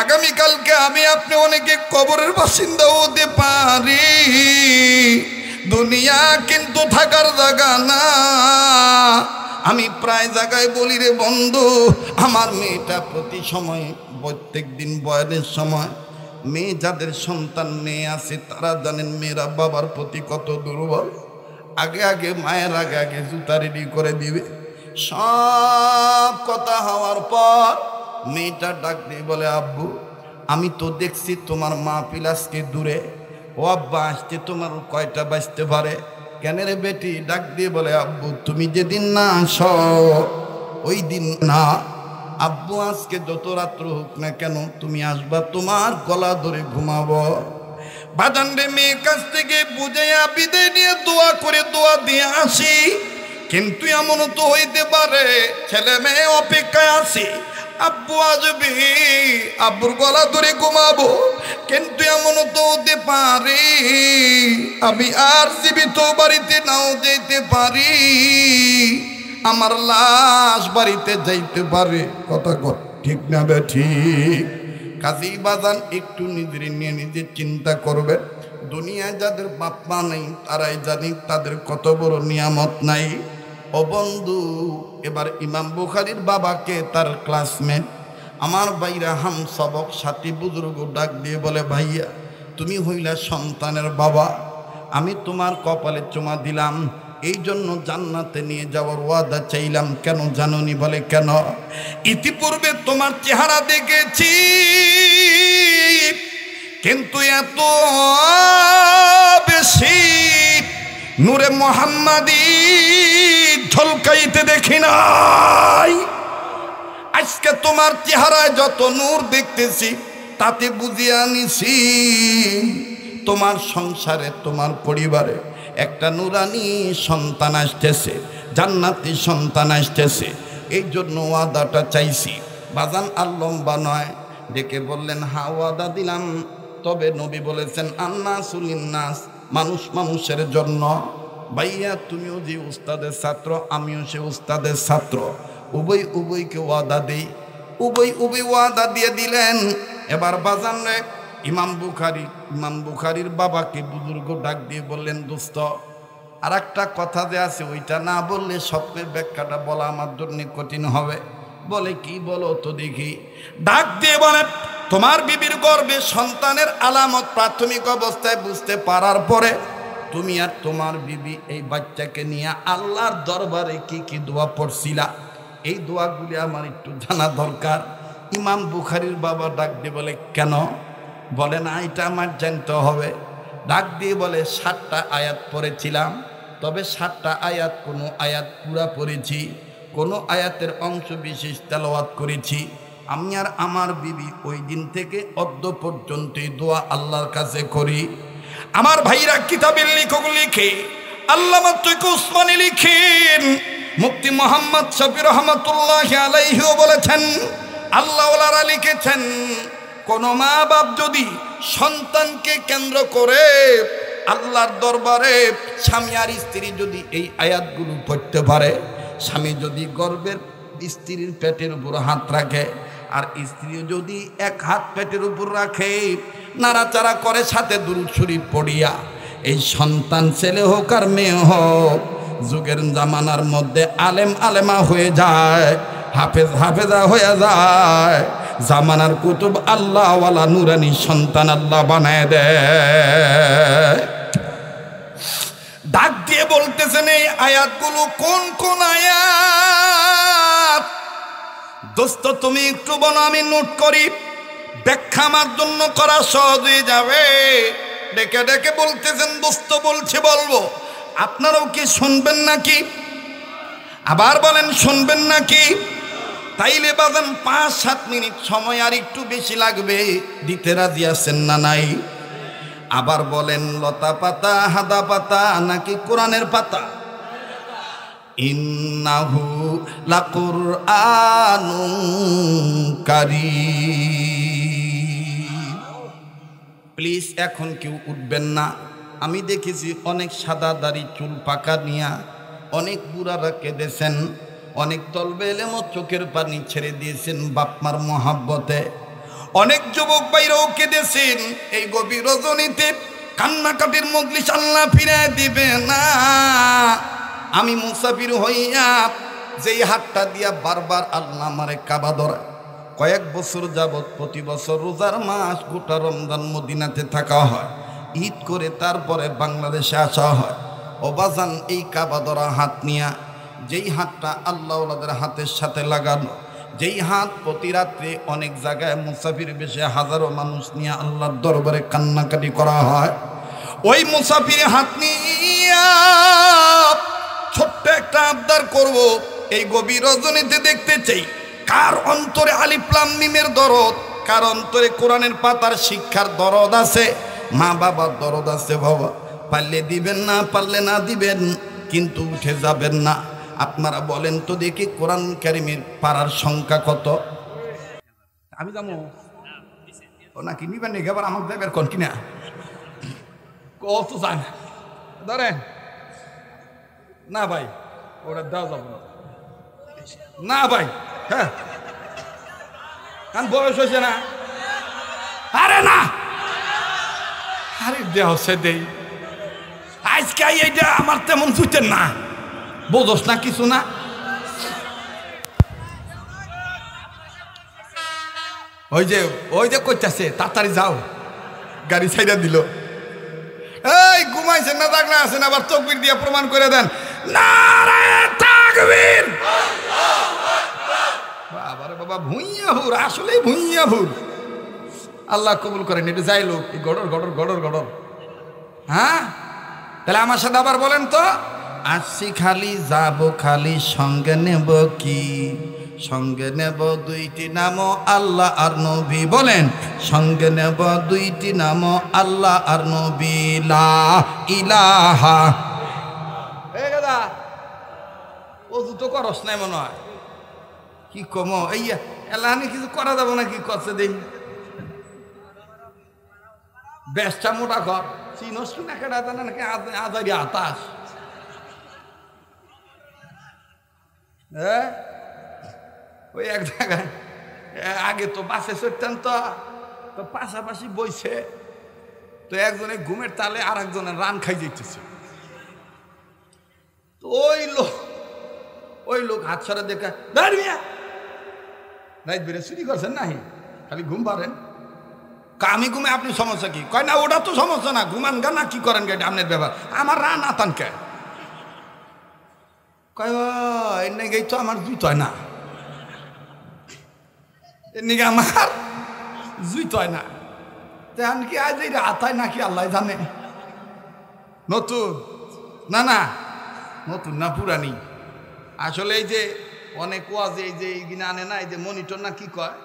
আগামীকালকে আমি আপনি অনেকে কবরের বাসিন্দা হতে পারি। দুনিয়া কিন্তু থাকার জায়গা না। আমি প্রায় জায়গায় বলি রে বন্ধু, আমার মেয়েটা প্রতি সময় প্রত্যেক দিন বয়ানের সময়, মেয়ে যাদের সন্তান মেয়ে আছে তারা জানেন মেয়েরা বাবার প্রতি কত দুর্বল। আগে আগে মায়ের আগে আগে জুতা রেডি করে দিবে। সব কথা হওয়ার পর মেয়েটা ডাক দিয়ে বলে, আব্বু আমি তো দেখছি তোমার মা পিলাসকে দূরে, ও আব্বা আসতে তোমার কয়টা বাজতে পারে? কেন রে বেটি? ডাক দিয়ে বলে, আব্বু তুমি যেদিন না আসো ওই দিন না, আব্বু আজকে যত রাত্র হোক না কেন তুমি আসবা, তোমার গলা ধরে ঘুমাবো। বাজান রে মেয়ের কাছ থেকে বুঝাইয়া বিদায় নিয়ে দোয়া করে দোয়া দিয়ে আসি, কিন্তু এমনও তো হইতে পারে ছেলে মেয়ে অপেক্ষায় আছি, আব্বু আসবে আব্বুর গলা ধরে ঘুমাবো, কিন্তু এমনও তো হতে পারে আমি আর জীবিত বাড়িতে নাও যেতে পারি, আমার লাশ বাড়িতে যাইতে পারে। কথা ঠিক না ঠিক? কাজী বাজান একটু নিজের নিয়ে নিজে চিন্তা করবে। দুনিয়ায় যাদের বাপ মা নেই তারাই জানি তাদের কত বড় নিয়ামত নাই। ও বন্ধু, এবার ইমাম বুখারীর বাবাকে তার ক্লাসমেট আমার ভাইরা হাম সবক সাথী বুজুর্গ ডাক দিয়ে বলে, ভাইয়া তুমি হইলা সন্তানের বাবা, আমি তোমার কপালে চুমা দিলাম, এই জন্য জান্নাতে নিয়ে যাওয়ার ওয়াদা চাইলাম। কেন জানুনি? বলে কেন? ইতিপূর্বে তোমার চেহারা দেখেছি, কিন্তু এত বেশি নূরে মুহাম্মাদি ঝলকাইতে দেখি নাই। আজকে তোমার চেহারায় যত নূর দেখতেছি তাতে বুঝিয়ে আনিছি তোমার সংসারে, তোমার পরিবারে একটা নূরানি সন্তান আসতেছে, জান্নাতি সন্তান আসতেছে। এই জন্য ওয়াদাটা চাইছি। বাজান আর লম্বা নয়, ডেকে বললেন হা ওয়াদা দিলাম। তবে নবী বলেছেন আন্নাসুল লিন্নাস, মানুষ মানুষের জন্য। ভাইয়া তুমিও যে উস্তাদের ছাত্র, আমিও সে উস্তাদের ছাত্র, উভয়কে ওয়াদা দেই। উভয় ওয়াদা দিয়ে দিলেন। এবার বাজান রে ইমাম বুখারীর বাবাকে বুজুর্গ ডাক দিয়ে বললেন দোস্ত, আর একটা কথা যে আছে ওইটা না বললে স্বপ্নের ব্যাখ্যাটা বলা আমার জন্য কঠিন হবে। বলে কি? বলো তো দেখি। ডাক দিয়ে বলেন তোমার বিবির গর্ভে সন্তানের আলামত প্রাথমিক অবস্থায় বুঝতে পারার পরে তুমি আর তোমার বিবি এই বাচ্চাকে নিয়ে আল্লাহর দরবারে কি কি দোয়া পড়ছিলা, এই দোয়াগুলি আমার একটু জানা দরকার। ইমাম বুখারীর বাবা ডাক দিয়ে বলে কেন? বলে না এটা আমার জানতে হবে। ডাক দিয়ে বলে 7টা আয়াত পড়েছিলাম, তবে 7টা আয়াত কোনো আয়াত পুরা পড়েছি, কোনো আয়াতের অংশ বিশেষ তেলাওয়াত করেছি। আমি আর আমার বিবি ওই দিন থেকে অদ্য পর্যন্ত দোয়া আল্লাহর কাছে করি। আমার ভাইরা কিতাবের লেখক লিখে, আল্লামা তৈয়ব উসমানী লিখেন, মুফতি মুহাম্মদ শফি রহমাতুল্লাহি আলাইহিও বলেছেন, আল্লাহ ওয়ালারা লিখেছেন, কোন মা বাপ যদি সন্তানকে কেন্দ্র করে আল্লাহর দরবারে স্বামী আর স্ত্রী যদি এই আয়াতগুলো পড়তে পারে, স্বামী যদি গর্ভের স্ত্রীর পেটের উপর হাত রাখে আর স্ত্রী যদি এক হাত পেটের উপর রাখে, নাড়াচাড়া করে সাথে দুরূদ শরীফ পড়িয়া, এই সন্তান ছেলে হোক আর মেয়ে হোক যুগের জামানার মধ্যে আলেম আলেমা হয়ে যায়, হাফেজা হয়ে যায়। জামানার কুতুব আল্লাহওয়ালা নুরানি সন্তান আল্লাহ বানায় দেয়। ডাক দিয়ে বলতেছেন এই আয়াতগুলো কোন কোন আয়াত? দোস্ত তুমি একটু বলো, আমি নোট করি, ব্যাখ্যা আমার জন্য করা সহজ হয়ে যাবে। ডেকে ডেকে বলতেছেন দোস্ত বলছি বলবো, আপনারাও কি শুনবেন নাকি? আবার বলেন শুনবেন নাকি? তাইলে বাজান 5-7 মিনিট সময় আর একটু বেশি লাগবে, দিতে রাজি আছেন না নাই? আবার বলেন লতা পাতা হাদা পাতা নাকি কোরআনের পাতা? ইন্নাহু লাকুরআনুন কারীম। প্লিজ এখন কেউ উঠবেন না। আমি দেখেছি অনেক সাদা দাড়ি চুল পাকা নিয়া অনেক বুড়ারা কেঁদেছেন, অনেক তলবে এলেমো চোখের পানি ছেড়ে দিয়েছেন বাপমার মহাব্বতে। অনেক যুবক ভাইরাও কেঁদেছেন এই গভীর রজনীতে। কান্নাকাটির মজলিস আল্লাহ ফিরে দিবে না। আমি মুসাফির হইয়া যেই হাতটা দিয়া বারবার আল্লাহ আমারে কাবা ধরায়, কয়েক বছর যাবৎ প্রতি বছর রোজার মাস গোটা রমজান মদিনাতে থাকা হয়, ঈদ করে তারপরে বাংলাদেশে আসা হয়। ও বাজান এই কাবা ধরা হাত নিয়া, যেই হাতটা আল্লাহ ওয়ালাদের হাতের সাথে লাগানো, যেই হাত প্রতি রাত্রে অনেক জায়গায় মুসাফির বেশে হাজারো মানুষ নিয়ে আল্লাহর দরবারে কান্নাকাটি করা হয়, ওই মুসাফির হাত নিয়া ছোট্ট একটা আবদার করব, এই গভীর রজনীতে দেখতে চাই কার অন্তরে আলিফ লাম মিমের দরদ, কার অন্তরে কোরআনের পাতার শিক্ষার দরদ আছে, মা বাবার দরদ আছে। বাবা পারলে দিবেন, না পারলে না দিবেন, কিন্তু উঠে যাবেন না। আপনারা বলেন তো দেখি কোরআন কারীমের পারার সংখ্যা কত? আমি যাবো ও নাকি নিবেন নাকি? আবার আমাকে দেবের কোন কিনা কত চান ধরেন না ভাই, ওরা দেওয়া যাবে না ভাই। হ্যাঁ কারণ বয়স হয়েছে না। আরে না, আরে দেহ সে দেই আজকে এইটা আমার তেমন জুতেন না, বোঝস না কিছু না। ওই যে করতেছে তাড়াতাড়ি যাও, গাড়ি ছাইড়া দিল। এই ঘুমাইছেন না, জাগনা আছেন, আবার তকবির দিয়ে প্রমাণ করে দেন। নারে তাকবীর। বাবা রে বাবা, ভুইয়া হুর, আসলে ভুইয়া হুর। আল্লাহ কবুল করেন। এটা যাই লোক, এই গড়র গড়র গড়র গড়র। হ্যাঁ, তাহলে আমার সাথে আবার বলেন তো, আসছি খালি যাব খালি, সঙ্গে নেব কি? সঙ্গে নেব দুইটি নাম আল্লাহ আর নবী। বলেন, সঙ্গে নেব দুইটি নাম আল্লাহ আর নবী। লা ইলাহা। এ দাদা, ও দুটো করস নাই মনে হয়, কি কম এই এলাহানি কিছু করা যাবো না, কি করছে দেখি। বেশটা মোটা কর, চিনস কি না কেটা জানা নাকি আজারি আতাস। হ্যাঁ, ওই এক জায়গায় আগে তো বাসে চড়তেন, তো পাশাপাশি বইছে, তো একজনে ঘুমের তালে আর একজনের রান খাই যেতেছে। তো ওই লোক হাত ছাড়া দেখা দাঁড়িয়ে রাইত বেড়ে চুরি করছেন নাহি, খালি ঘুম পারেন। আমি ঘুমে, আপনি সমস্যা কি? কয় না ওটা তো সমস্যা না, ঘুমান গা না, কি করেন গে আপনার ব্যাপার, আমার রান আতান কে? কয় এনে গেই তো আমার জুত হয় না, এনে গে আমার জুত হয় না। তেমন কি আজ এই আতায় নাকি আল্লাহ জানে। নতুন না নতুন না পুরানি। আসলে এই যে অনেক ওয়াজ এই যে এইগুলো আনে না, এই যে মনিটর না কি কয়,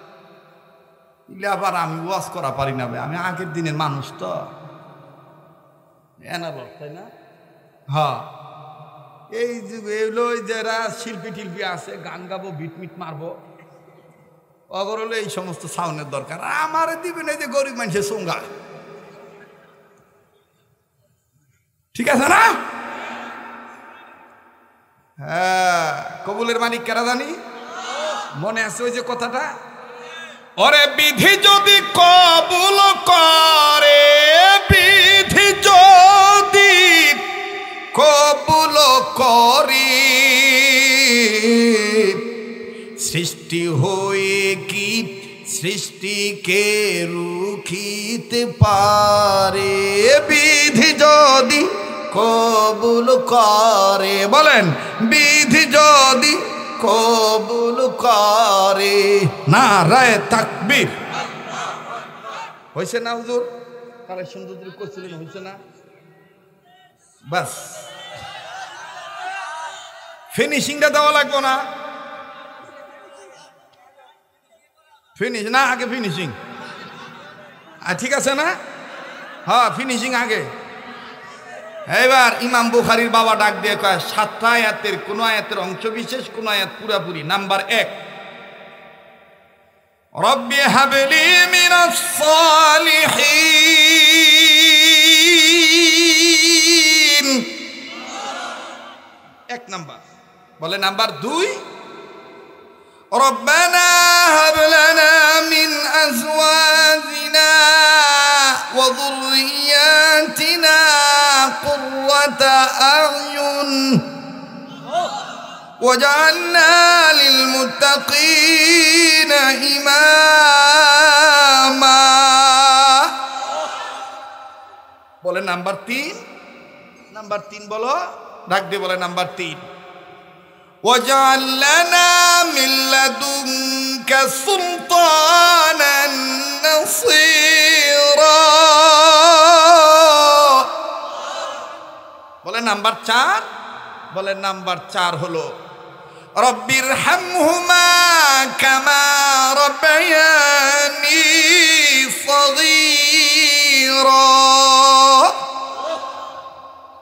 ইলে আবার আমি ওয়াজ করা পারি না ভাই, আমি আগের দিনের মানুষ তো, এনালগ, তাই না? হ্যাঁ, এই যুগে এগুলো যারা শিল্পী টিল্পী আছে, গান গাবো, বিটমিট মারবো, অগর হলে এই সমস্ত সাউন্ডের দরকার। আমার দিবেন এই যে গরিব মানুষের সঙ্গা, ঠিক আছে না? হ্যাঁ, কবুলের মালিক কারা জানি? মনে আছে ওই যে কথাটা, ওরে বিধি যদি কবুল করে, বিধি যদি কবুল করি, সৃষ্টি হয়ে কি সৃষ্টিকে রুখিতে পারে? বিধি যদি কবুল করে, বলেন বিধি যদি কবুল করে। নারায়ে তাকবীর। হয়েছে না হুজুর? তারা সুন্দর করছিলেন, হয়েছে না? বাস, ফিনিশিংটা দেওয়া লাগবো না? ফিনিশ না, আগে ফিনিশিং। ঠিক আছে না? হ্যাঁ, ফিনিশিং আগে। এবার ইমাম বুখারীর বাবা ডাক দিয়ে কয়, 7টা আয়াতের কোন আয়াতের অংশ বিশেষ, কোন আয়াত পুরাপুরি। নাম্বার 1, রব্বি হাবলি মিনাস সালিহিন, 1 নাম্বার। বলে নাম্বার 2, রব্বানা হাব লানা মিন আজওয়াজিনা ওয়া যুররিয়াতিনা কুররাতা আ'য়ুন ওয়াজআলনা লিল মুত্তাকিনা ইমামা। বলে নাম্বার 3, নাম্বার 3 বলো, ডাক দিয়ে বলে নাম্বার 3, ওয়াজআল লানা মিন লাদুনকা সুলতানান নাসীরা। বলে নাম্বার 4, বলে নাম্বার 4 হলো রব্বির হামহুমা কামা রাব্বায়ানি সগীরা।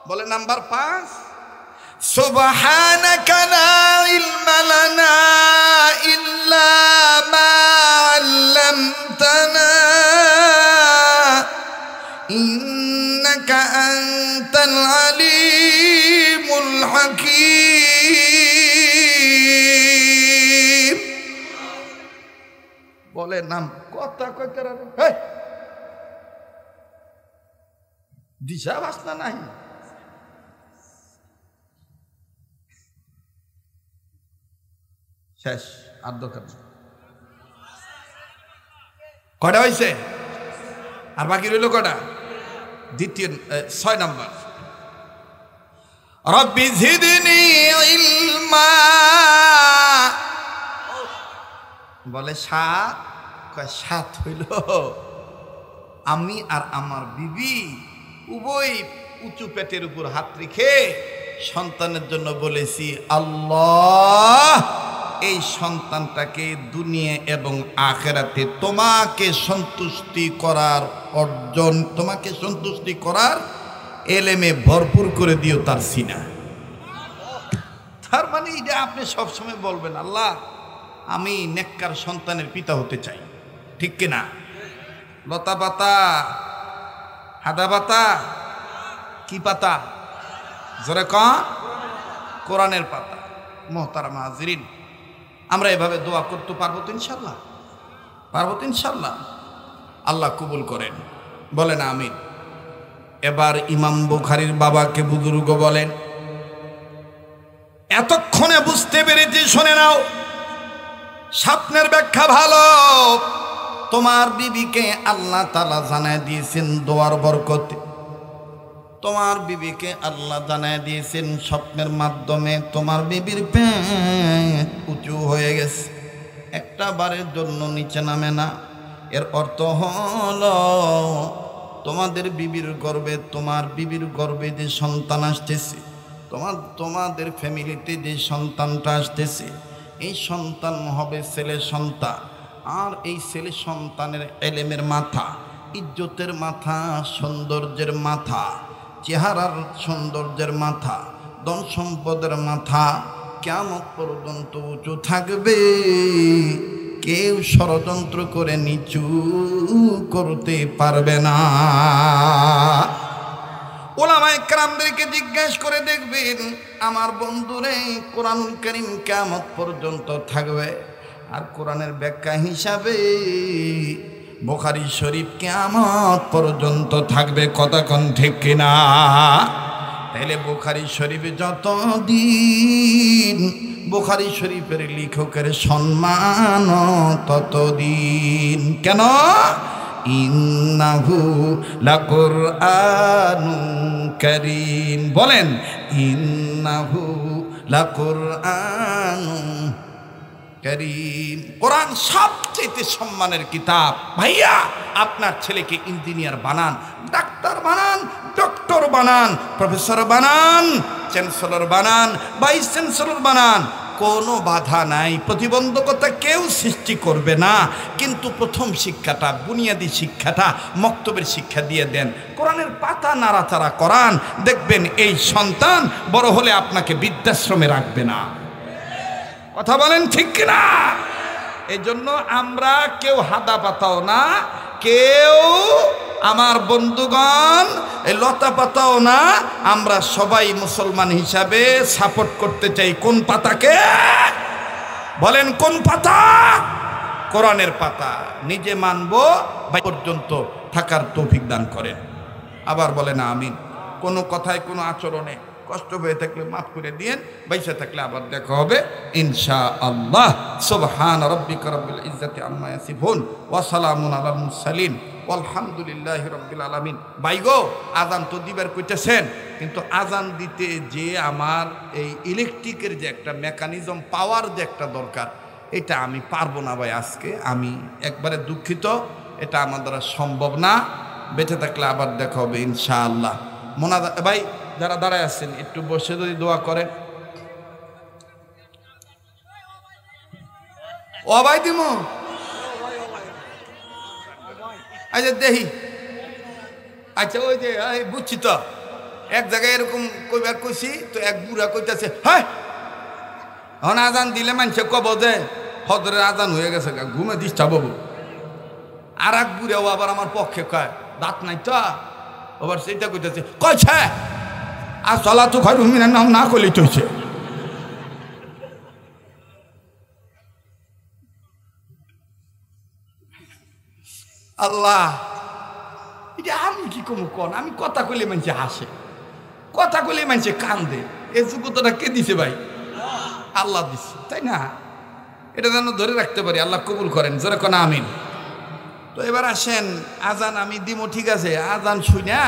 বলে নাম্বার 5, সুবহানাকা লা ইলমা লানা ইল্লা মা আল্লামতানা ইন্নাকা আনতাল আলিমুল হাকীম। বলে নাম কথা কইতে রে, এই দিশা বাসনা নাই। শেষ, আর দরকার কয়টা হয়েছে? আর বাকি রইল কয়টা? দ্বিতীয় 6 নাম্বার, রব্বি জিদনি ইলমা। বলে সাত, কয় সাত হইল আমি আর আমার বিবি উভয় উঁচু পেটের উপর হাত রেখে সন্তানের জন্য বলেছি, আল্লাহ এই সন্তানটাকে দুনিয়া এবং আখিরাতে তোমাকে সন্তুষ্টি করার অর্জন, তোমাকে সন্তুষ্টি করার এলেমে ভরপুর করে দিও তার সিনা। তার মানে এটা আপনি সবসময় বলবেন, আল্লাহ আমি নেককার সন্তানের পিতা হতে চাই, ঠিক কিনা? লতা পাতা, হাদা পাতা, কি পাতা? জোরে কন, কোরআনের পাতা। মোহতারাম হাজিরিন, আমরা এভাবে দোয়া করতে পারবো তো ইনশাল্লাহ? পারবো তো ইনশাল্লাহ? আল্লাহ কবুল করেন, বলেন আমিন। এবার ইমাম বুখারীর বাবাকে বুজুর্গ বলেন, এতক্ষণে বুঝতে পেরেছি, শুনে নাও, স্বপ্নের ব্যাখ্যা ভালো। তোমার বিবিকে আল্লাহ তাআলা জানায় দিয়েছেন দোয়ার বরকতে। তোমার বিবিকে আল্লাহ জানায় দিয়েছেন স্বপ্নের মাধ্যমে তোমার বিবির পেট উঁচু হয়ে গেছে, একটা বারের জন্য নিচে নামে না। এর অর্থ হলো তোমাদের বিবির গর্ভে, তোমার বিবির গর্ভে যে সন্তান আসতেছে, তোমাদের ফ্যামিলিতে যে সন্তানটা আসতেছে, এই সন্তান হবে ছেলে সন্তান। আর এই ছেলে সন্তানের এলেমের মাথা, ইজ্জতের মাথা, সৌন্দর্যের মাথা, চেহারার সৌন্দর্যের মাথা, ধন সম্পদের মাথা কিয়ামত পর্যন্ত উঁচু থাকবে। কেউ ষড়যন্ত্র করে নিচু করতে পারবে না। উলামায়ে কেরামদেরকে জিজ্ঞেস করে দেখবেন, আমার বন্ধুরে কোরআনুল কারীম কিয়ামত পর্যন্ত থাকবে। আর কোরআনের ব্যাখ্যা হিসাবে বুখারী শরীফ কিয়ামত পর্যন্ত থাকবে। কতক্ষণ ঠিক কিনা? তাহলে বুখারী শরীফে যতদিন বুখারী শরীফের লেখকের সম্মান ততদিন। কেন? ইন্নাহু লাকুরআনুন কারীম। বলেন, ইন্নাহু লাকুরআনুন কারীম। কোরআন সবচেয়ে সম্মানের কিতাব। ভাইয়া, আপনার ছেলেকে ইঞ্জিনিয়ার বানান, ডাক্তার বানান, ডক্টর বানান, প্রফেসর বানান, চ্যান্সেলর বানান, ভাইস চ্যান্সেলর বানান, কোনো বাধা নাই, প্রতিবন্ধকতা কেউ সৃষ্টি করবে না। কিন্তু প্রথম শিক্ষাটা, বুনিয়াদী শিক্ষাটা, মক্তবের শিক্ষা দিয়ে দেন। কোরআনের পাতা নাড়াচাড়া করান, দেখবেন এই সন্তান বড় হলে আপনাকে বৃদ্ধাশ্রমে রাখবে না। কথা বলেন ঠিক কিনা? এই জন্য আমরা কেউ হাদা পাতাও না, কেউ আমার বন্ধুগণ এই লতা পাতাও না। আমরা সবাই মুসলমান হিসাবে সাপোর্ট করতে চাই কোন পাতাকে? বলেন কোন পাতা? কোরআনের পাতা। নিজে মানবো পর্যন্ত থাকার তৌফিক দান করেন। আবার বলেন আমিন। কোনো কথায় কোনো আচরণে কষ্ট হয়ে থাকলে মাফ করে দিয়েন, বাইসা থাকলে আবার দেখা হবে ইনশাআল্লাহ। সুবহান রাব্বিকা রাব্বিল ইজ্জাতি আম্মা ইয়াসিফুন ওয়া সালামুন আলাল মুরসালিন আলহামদুলিল্লাহি রাব্বিল আলামিন। ভাইগো, আজান তো দিবার কইতেছেন, কিন্তু আজান দিতে যে আমার এই ইলেকট্রিকের যে একটা মেকানিজম, পাওয়ার যে একটা দরকার, এটা আমি পারবো না ভাই। আজকে আমি একবারে দুঃখিত, এটা আমার দ্বারা সম্ভব না। বেঁচে থাকলে আবার দেখা হবে ইনশাআল্লাহ। ভাই যারা দাঁড়ায় আছেন একটু বসে যদি দোয়া করেন। ও ভাই দিমু, আচ্ছা দেখি। আচ্ছা ওই যে বুঝছি তো, এক জায়গায় এরকম কইবার কইছি তো, এক বুড়া কইতাছে, হ্যাঁ এখন আজান দিলে মানুষে কব যে ফজরের আজান হয়ে গেছে, ঘুমে ডিস্টার্ব হবো। আর এক বুড়াও আবার আমার পক্ষে কয়, দাঁত নাই তো, আবার সেইটা কইতাছে, কইছে আর চলা তো খয় রুমিনের নাম না করলেই তো হয়েছে। আল্লাহ, এটা আমি কি কমু কন? আমি কথা কইলে মানুষে হাসে, কথা কইলে মানুষে কান্দে। এই যোগ্যতাটা কে দিছে ভাই? আল্লাহ দিছে, তাই না? এটা যেন ধরে রাখতে পারি। আল্লাহ কবুল করেন, জোরে কোন আমিন। তো এবার আসেন, আজান আমি দিব ঠিক আছে, আজান শুই না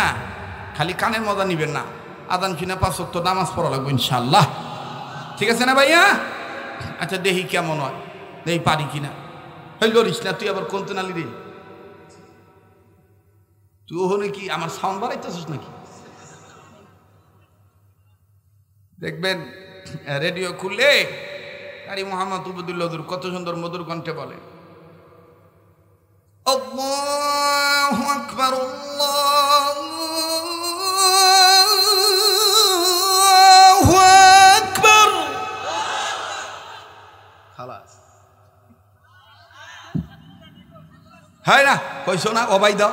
খালি কানের মজা নিবেন না। আদান শুনে 5 ওয়াক্ত নামাজ পড়া লাগবে ইনশাআল্লাহ। ঠিক আছে না ভাইয়া? আচ্ছা দেখি কেমন হয়, দেখি পারি কিনা। হই লরিস না, তুই আবার কোনতে নালি রে? তুই ওখানে কি আমার সাউন্ড বাড়াইতেছিস নাকি? দেখবেন রেডিও খুললে কারি মোহাম্মদ উবুদুল্লাহ কত সুন্দর মধুর কণ্ঠে বলে, আল্লাহু আকবার আল্লাহু আকবার। খালাস হয় না, কইছো না অবাই দাও,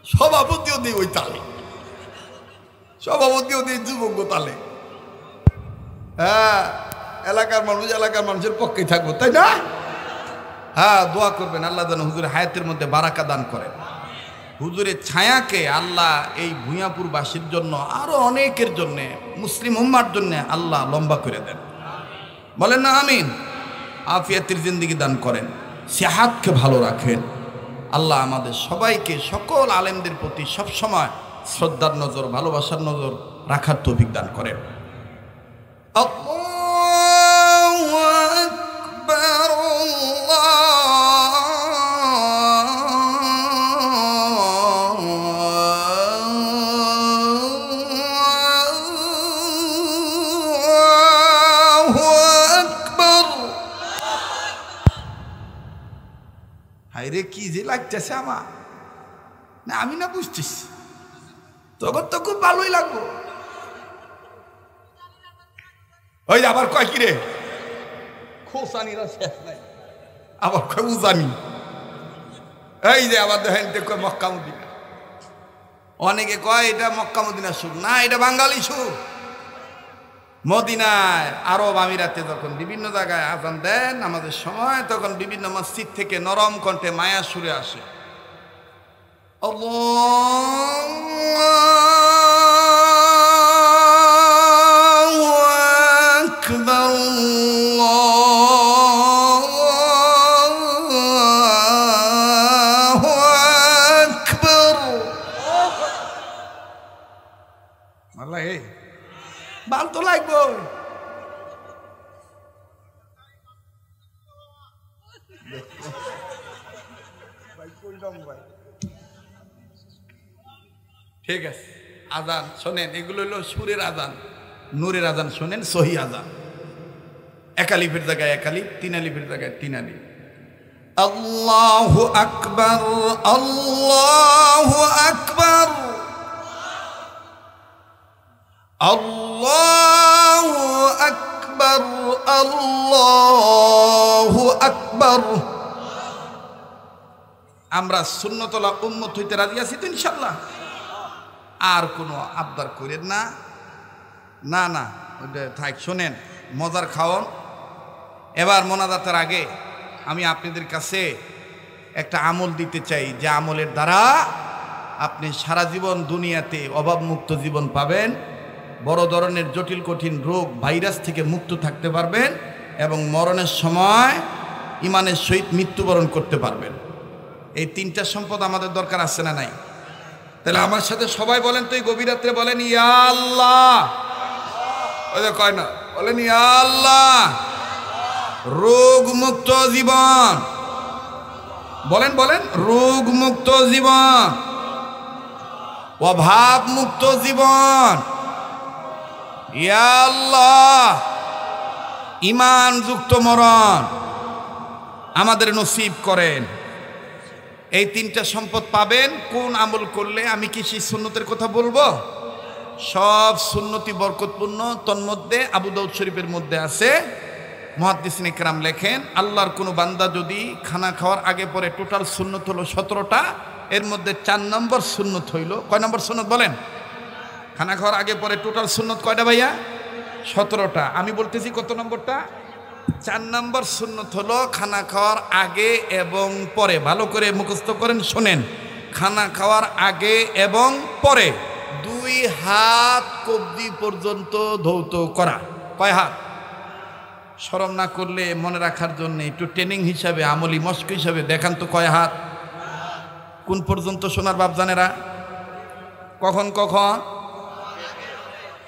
সভাপতিও দিই ওই তালে, সভাপতিও দিই যুবক তালে। হ্যাঁ, এলাকার মানুষ এলাকার মানুষের পক্ষেই থাকবো, তাই না? হ্যাঁ, দোয়া করবেন আল্লাহ যেন হুজুরের হায়াতের মধ্যে বারাকা দান করেন। হুজুরের ছায়াকে আল্লাহ এই ভূঁইয়াপুরবাসীর জন্য আরো অনেকের জন্য, মুসলিম উম্মার জন্য আল্লাহ লম্বা করে দেন, বলেন না আমিন। আফিয়াতের জিন্দেগি দান করেন, সেহাতকে ভালো রাখেন। আল্লাহ আমাদের সবাইকে, সকল আলেমদের প্রতি সবসময় শ্রদ্ধার নজর, ভালোবাসার নজর রাখার তৌফিক দান করেন। আল্লাহু আকবার আল্লাহু আকবার। হায়রে কি যে লাগতেছে আমার, না আমি না বুঝতেছি, তখন তো খুব ভালোই লাগবো। ওই আবার কয় কি রে, খোসানিরা শেষ নাই, আবার কয় উজানি। এই যে আবার দেখেন কয় মক্কা মদিনা, অনেকে কয় এটা মক্কা মদিনা সুর, না এটা বাঙালি সুর। মদিনায় আরব আমিরাতে যখন বিভিন্ন জায়গায় আজান দেন আমাদের সময়, তখন বিভিন্ন মসজিদ থেকে নরম কণ্ঠে মায়া সুরে আসে, আল্লাহু আকবার আল্লাহু আকবার। আল্লাহ হে ভাল তো লাগবো। ঠিক আছে, আজান শোনেন, এগুলো হলো সুরের আজান, নূরের আজান শোনেন, সহি আজান। একালিফের জায়গায় একালিফ, তিন আলিফের জায়গায় তিন আলিফ। আল্লাহু আকবার আল্লাহু আকবার আল্লাহু আকবার আল্লাহু আকবার। আমরা সুন্নতলা উম্মত হইতে রাজি আছি তো ইনশাআল্লাহ? আর কোনো আবদার করেন না, না না ওইটা থাক। শোনেন, মজার খাওন। এবার মোনাজাতের আগে আমি আপনাদের কাছে একটা আমল দিতে চাই, যে আমলের দ্বারা আপনি সারা জীবন দুনিয়াতে অভাবমুক্ত জীবন পাবেন, বড় ধরনের জটিল কঠিন রোগ ভাইরাস থেকে মুক্ত থাকতে পারবেন, এবং মরণের সময় ইমানের সহিত মৃত্যুবরণ করতে পারবেন। এই তিনটা সম্পদ আমাদের দরকার আছে না নাই? তাহলে আমার সাথে সবাই বলেন তো, এই গভীর রাত্রে বলেন ইয়া আল্লাহ। ওই যে কয় না, বলেন ইয়া আল্লাহ। রোগ মুক্ত জীবন, বলেন বলেন, রোগ মুক্ত জীবন, অভাব মুক্ত জীবন, ইয়া আল্লাহ। ঈমান যুক্ত মরণ আমাদের নসিব করেন। এই তিনটা সম্পদ পাবেন কোন আমল করলে? আমি কি সেই সুন্নতের কথা বলবো? সব সুন্নতি বরকতপূর্ণ। তন্মধ্যে আবু দাউদ শরীফের মধ্যে আছে, মুহাদ্দিসিন ইকরাম লেখেন, আল্লাহর কোনো বান্দা যদি খানা খাওয়ার আগে পরে, টোটাল সুন্নত হলো 17টা, এর মধ্যে 4 নম্বর সুন্নত হইল। কয় নম্বর সুন্নত বলেন? খানা খাওয়ার আগে পরে টোটাল সুন্নত কয়টা ভাইয়া? 17টা। আমি বলতেছি কত নম্বরটা? 4 নম্বর সুন্নত হলো খানা খাওয়ার আগে এবং পরে। ভালো করে মুখস্থ করেন, শোনেন। খানা খাওয়ার আগে এবং পরে 2 হাত কবজি পর্যন্ত ধৌত করা। কয় হাত? শরম না করলে মনে রাখার জন্য একটু ট্রেনিং হিসাবে, আমলি মস্ক হিসাবে দেখান তো, কয় হাত? কোন পর্যন্ত সোনার বাপ জানেরা? কখন কখন?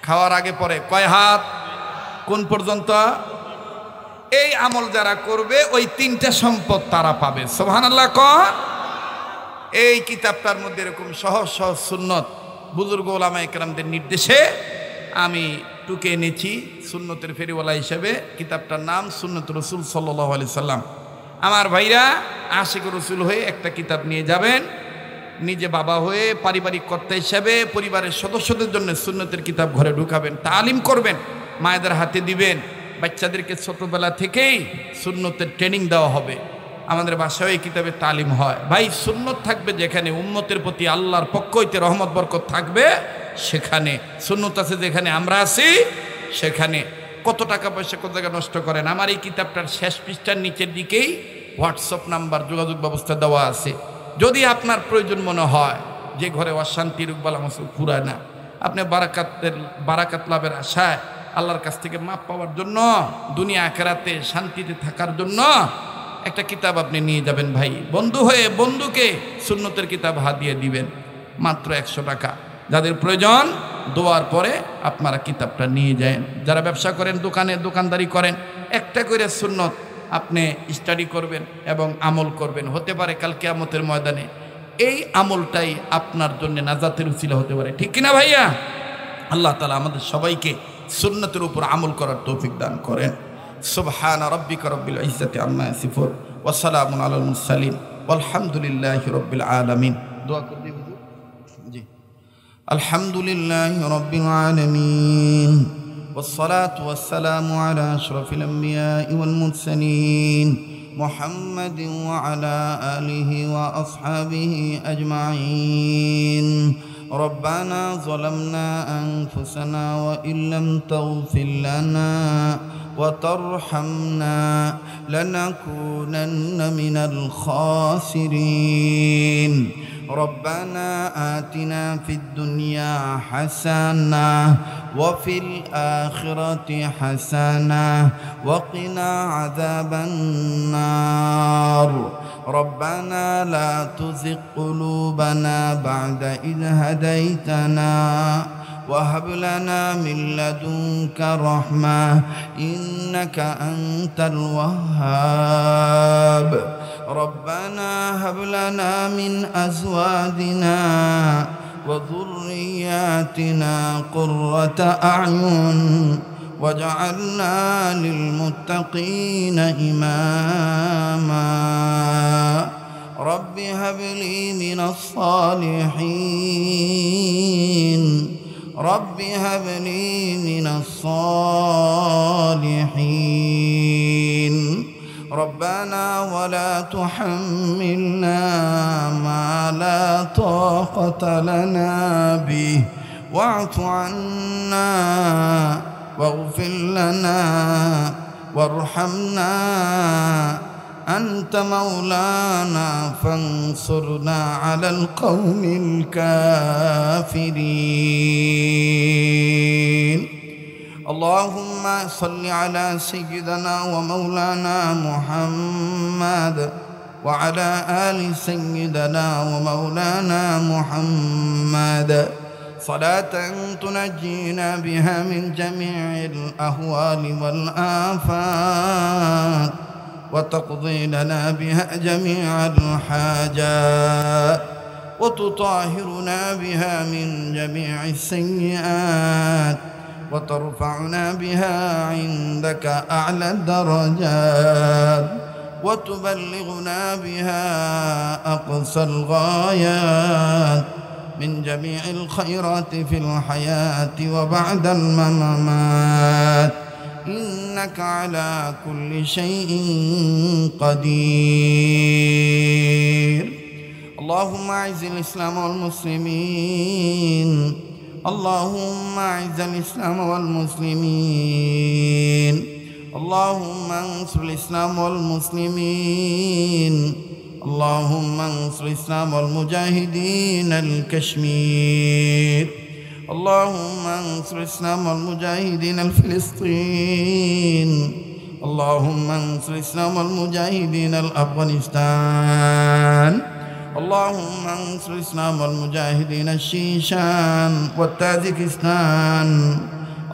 খাওয়ার আগে পরে কয় হাত? কোন পর্যন্ত? এই আমল যারা করবে ওই তিনটা সম্পদ তারা পাবে। সুবহানাল্লাহ কর। এই কিতাবটার মধ্যে এরকম সহজ সহজ সুন্নত বুজুর্গ ওলামায়ে কেরামদের নির্দেশে আমি টুকে এনেছি সুন্নতের ফেরিওয়ালা হিসেবে। কিতাবটার নাম সুন্নত রসুল সাল্লাল্লাহু আলাইহি সাল্লাম। আমার ভাইরা আশিক রসুল হয়ে একটা কিতাব নিয়ে যাবেন, নিজে বাবা হয়ে পারিবারিক কর্তা হিসাবে পরিবারের সদস্যদের জন্য সুন্নতের কিতাব ঘরে ঢুকাবেন, তালিম করবেন, মায়েদের হাতে দিবেন। বাচ্চাদেরকে ছোটবেলা থেকেই সুন্নতের ট্রেনিং দেওয়া হবে। আমাদের বাসায় এই কিতাবের তালিম হয়। ভাই সুন্নত থাকবে যেখানে, উম্মতের প্রতি আল্লাহর পক্ষ হইতে রহমত বরকত থাকবে সেখানে। সুন্নত আছে যেখানে আমরা আছি সেখানে। কত টাকা পয়সা কত জায়গা নষ্ট করেন। আমার এই কিতাবটার শেষ পৃষ্ঠার নিচের দিকেই হোয়াটসঅ্যাপ নাম্বার, যোগাযোগ ব্যবস্থা দেওয়া আছে। যদি আপনার প্রয়োজন মনে হয় যে ঘরে অশান্তি রুকবালা মসুল পুরায় না, আপনি বারাকাত লাভের আশায় আল্লাহর কাছ থেকে মাপ পাওয়ার জন্য, দুনিয়া আখিরাতে শান্তিতে থাকার জন্য একটা কিতাব আপনি নিয়ে যাবেন ভাই। বন্ধু হয়ে বন্ধুকে সুন্নতের কিতাব হাদিয়া দিবেন, মাত্র 100 টাকা। যাদের প্রয়োজন দোয়ার পরে আপনারা কিতাবটা নিয়ে যান। যারা ব্যবসা করেন, দোকানদারি করেন, একটা করে সুন্নত আপনি স্টাডি করবেন এবং আমল করবেন। হতে পারে কাল কিয়ামতের ময়দানে এই আমলটাই আপনার জন্য নাজাতের উসিলা হতে পারে। ঠিক কিনা ভাইয়া? আল্লাহ তাআলা আমাদের সবাইকে সুন্নতের উপর আমল করার তৌফিক দান করেন। সুবহানা রাব্বিকা রাব্বিল ইজ্জাতি আম্মা ইয়াসিফুন ওয়া সালামুন আলাল মুরসালিন ওয়ালহামদুলিল্লাহি রাব্বিল আলামিন। দোয়া করবে হুজুর? জি। আলহামদুলিল্লাহি রাব্বিল আলামিন والصلاة والسلام على أشرف الأنبياء والمرسلين محمد وعلى آله وأصحابه أجمعين. ربنا ظلمنا أنفسنا وإن لم تغفر لنا وترحمنا لنكونن من الخاسرين. ربنا آتنا في الدنيا حسنة وفي الآخرة حسنة وقنا عذاب النار. ربنا لا تزغ قلوبنا بعد إذ هديتنا وهب لنا من لدنك رحمة إنك أنت الوهاب. ربنا هب لنا من أزواجنا وذرياتنا قرة أعين واجعلنا للمتقين إماما. رب هب لي من الصالحين. رب هب لي من الصالحين. ربنا ولا تحملنا ما لا طاقة لنا به واعف عنا واغفر لنا وارحمنا أنت مولانا فانصرنا على القوم الكافرين. اللهم صل على سيدنا ومولانا محمد وعلى آل سيدنا ومولانا محمد صلاة تنجينا بها من جميع الأهوال والآفات وتقضي لنا بها جميع الحاجات وتطهرنا بها من جميع السيئات وترفعنا بها عندك أعلى الدرجات وتبلغنا بها أقصى الغايات من جميع الخيرات في الحياة وبعد الممات إنك على كل شيء قدير. اللهم أعز الإسلام والمسلمين. اللهم أعز الإسلام والمسلمين. اللهم انصر الإسلام والمسلمين. اللهم انصر الإسلام والمجاهدين الكشمير. اللهم انصر الإسلام والمجاهدين الفلسطين. اللهم انصر الإسلام والمجاهدين الأفغانستان. اللهم انصر الإسلام والمجاهدين الشيشان والتاجكستان.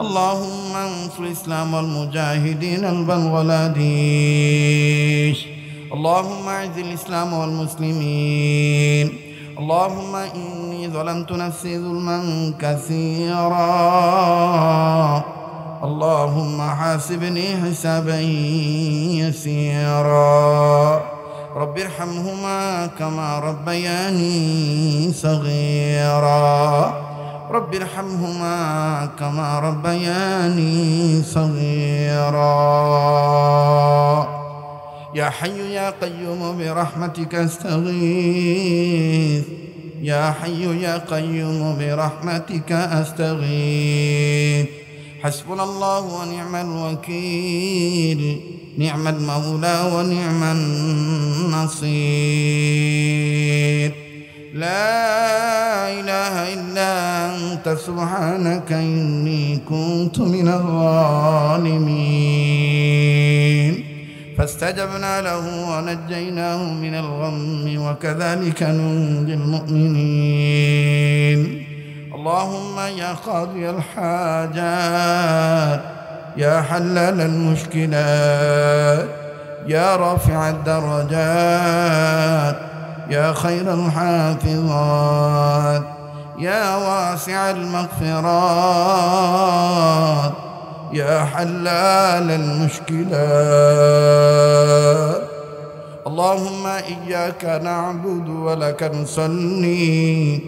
اللهم انصر الإسلام والمجاهدين البنغلاديش. اللهم اعز الإسلام والمسلمين. اللهم إني ظلمت نفسي ظلما كثيرا. اللهم حاسبني حسابا يسيرا. رب ارحمهما كما ربياني صغيرا. رب ارحمهما كما ربياني صغيرا. يا حي يا قيوم برحمتك استغيث. يا حي يا قيوم برحمتك استغيث. حسبنا الله ونعم الوكيل. نعم المولى ونعم النصير. لا إله إلا أنت سبحانك إني كنت من الظالمين. فاستجبنا له ونجيناه من الغم وكذلك ننجي المؤمنين. اللهم يا قاضي الحاجات يا حلال المشكلات يا رافع الدرجات يا خير الحافظات يا واسع المغفرات يا حلال المشكلات. اللهم إياك نعبد ولك نصلي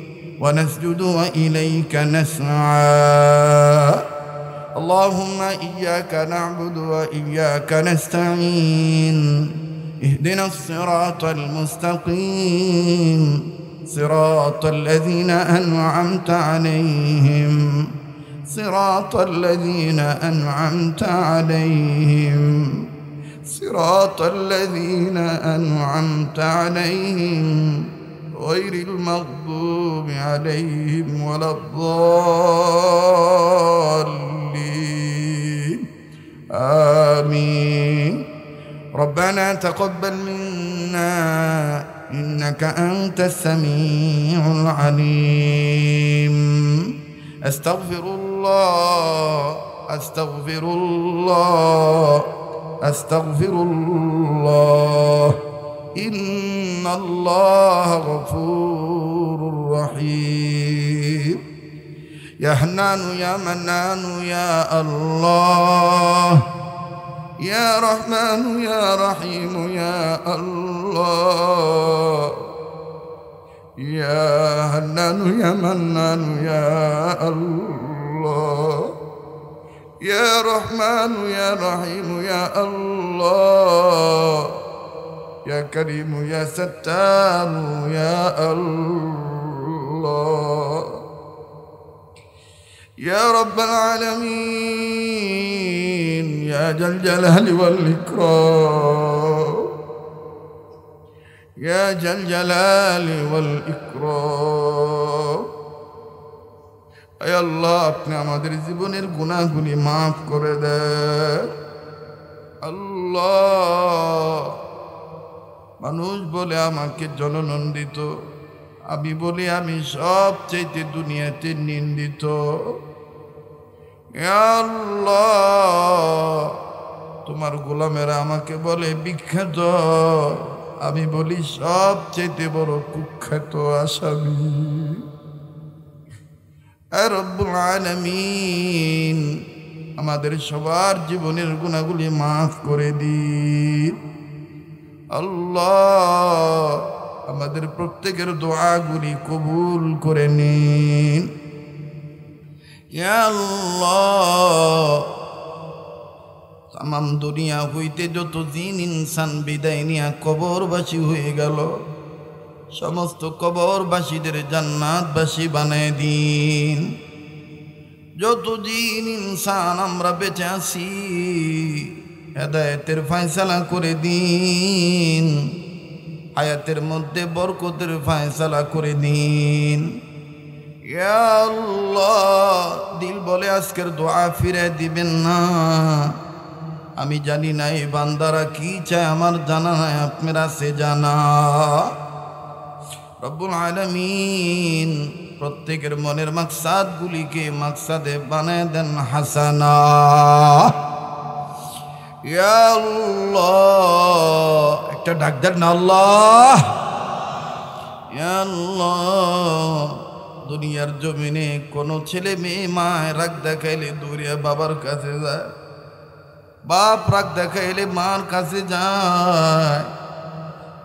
ونسجد وإليك نسعى. اللهم إياك نعبد وإياك نستعين. اهدنا الصراط المستقيم صراط الذين أنعمت عليهم. صراط الذين أنعمت عليهم. صراط الذين أنعمت عليهم غير المغضوب عليهم ولا الضالين. آمين. ربنا تقبل منا إنك أنت السميع العليم. أستغفر الله أستغفر الله أستغفر الله. إن الله غفور رحيم. يا حنان يا منان يا الله. يا رحمن يا رحيم يا الله. يا حنان يا منان يا الله. يا رحمن يا رحيم يا الله. يا كريم يا ستار يا الله. يا رب العالمين يا ذا الجلال والإكرام. يا ذا الجلال والإكرام. আয় আল্লাহ, আপনি আমাদের জীবনের গুনাহগুলি মাফ করে দেন আল্লাহ। মানুষ বলে আমাকে জননন্দিত, আমি বলি আমি সবচেয়ে দুনিয়াতে নিন্দিত। আল্লাহ, তোমার গোলামেরা আমাকে বলে বিখ্যাত, আমি বলি সবচেয়ে বড় কুখ্যাত আসামি। রব্বুল আলামিন, আমাদের সবার জীবনের গুনাহগুলি মাফ করে দিন আল্লাহ। আমাদের প্রত্যেকের দোয়াগুলি কবুল করে নিন ইয়া আল্লাহ। তামাম দুনিয়া হইতে যত জিন ইনসান বিদায় নিয়া কবরবাসী হয়ে গেল, সমস্ত কবরবাসীদের জান্নাতবাসী বানায় দিন। যত জিন ইনসান আমরা বেঁচে আছি, হেদায়েতের ফয়সালা করে দিন। হায়াতের মধ্যে বরকতের ফয়সালা করে দিন ইয়া আল্লাহ। দিল বলে আজকের দোয়া ফিরে দিবেন না। আমি জানি না এই বান্দারা কি চায়, আমার জানা নাই, আপনারা সে জানা। রব্বুল আলামিন, প্রত্যেকের মনের মাকসাদ গুলিকে মাকসাদে বানায় দেন হাসানা। ইয়া আল্লাহ, একটা ডাক দেন না আল্লাহ। ইয়া আল্লাহ, দুনিয়ার জমিনে কোনো ছেলে মেয়ে মায় রাগ দেখাইলে দৌড়িয়া বাবার কাছে যায়, বাপ রাগ দেখাইলে মার কাছে যায়।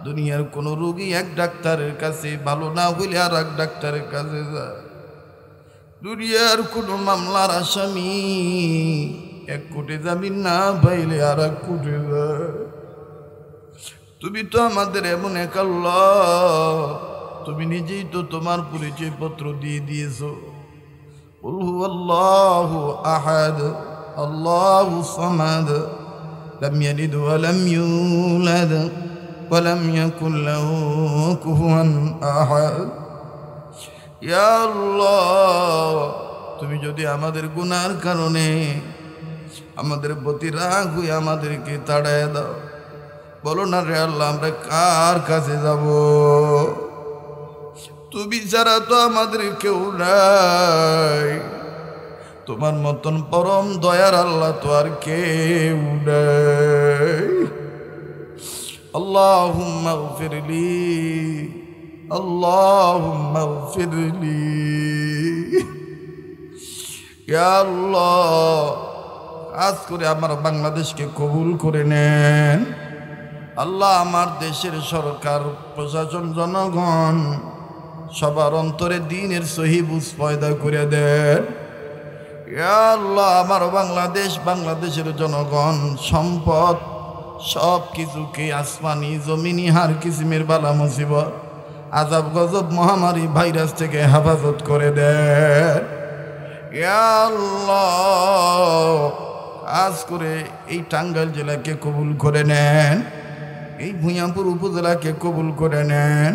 দুনিয়ার কোনো রোগী এক ডাক্তারের কাছে ভালো না হইলে আর এক ডাক্তারের কাছে যায়। দুনিয়ার কোনো মামলার আসামি এক কোটি জামিন না পাইলে আর এক কোটি যায়। তুমি তো আমাদের এমন এক আল্লাহ, তুমি নিজেই তো তোমার পরিচয় পত্র দিয়ে দিয়েছো। কুল হুয়াল্লাহু আহাদ আল্লাহু সামাদ লাম ইয়ালিদ ওয়া লাম ইউলাদ ওয়া লাম ইয়াকুল লাহু কুফুয়ান আহাদ। ইয়া আল্লাহ, তুমি যদি আমাদের গুনার কারণে আমাদের প্রতি রাগ হয়ে আমাদেরকে তাড়ায় দাও, বলো না রে আল্লাহ আমরা কার কাছে যাব? তুমি ছাড়া তো আমাদের কেউ নাই। তোমার মতন পরম দয়ার আল্লাহ তো আর কেউ নাই। আল্লাহুম্মা গফিরলি, আল্লাহুম্মা গফিরলি। ইয়া আল্লাহ, আজ করে আমার বাংলাদেশকে কবুল করে নেন আল্লাহ। আমার দেশের সরকার, প্রশাসন, জনগণ সবার অন্তরে দ্বীনের সহি বুঝ পয়দা করে দেন। ইয়া আল্লাহ, আমার বাংলাদেশ, বাংলাদেশের জনগণ, সম্পদ সব কিছুকে আসমানি জমিনি হার কিসিমের বালা মুসিবত, আজাব গজব, মহামারী, ভাইরাস থেকে হেফাজত করে দেন। ইয়া আল্লাহ, আজ করে এই টাঙ্গাইল জেলাকে কবুল করে নেন, এই ভূঁইয়াপুর উপজেলাকে কবুল করে নেন।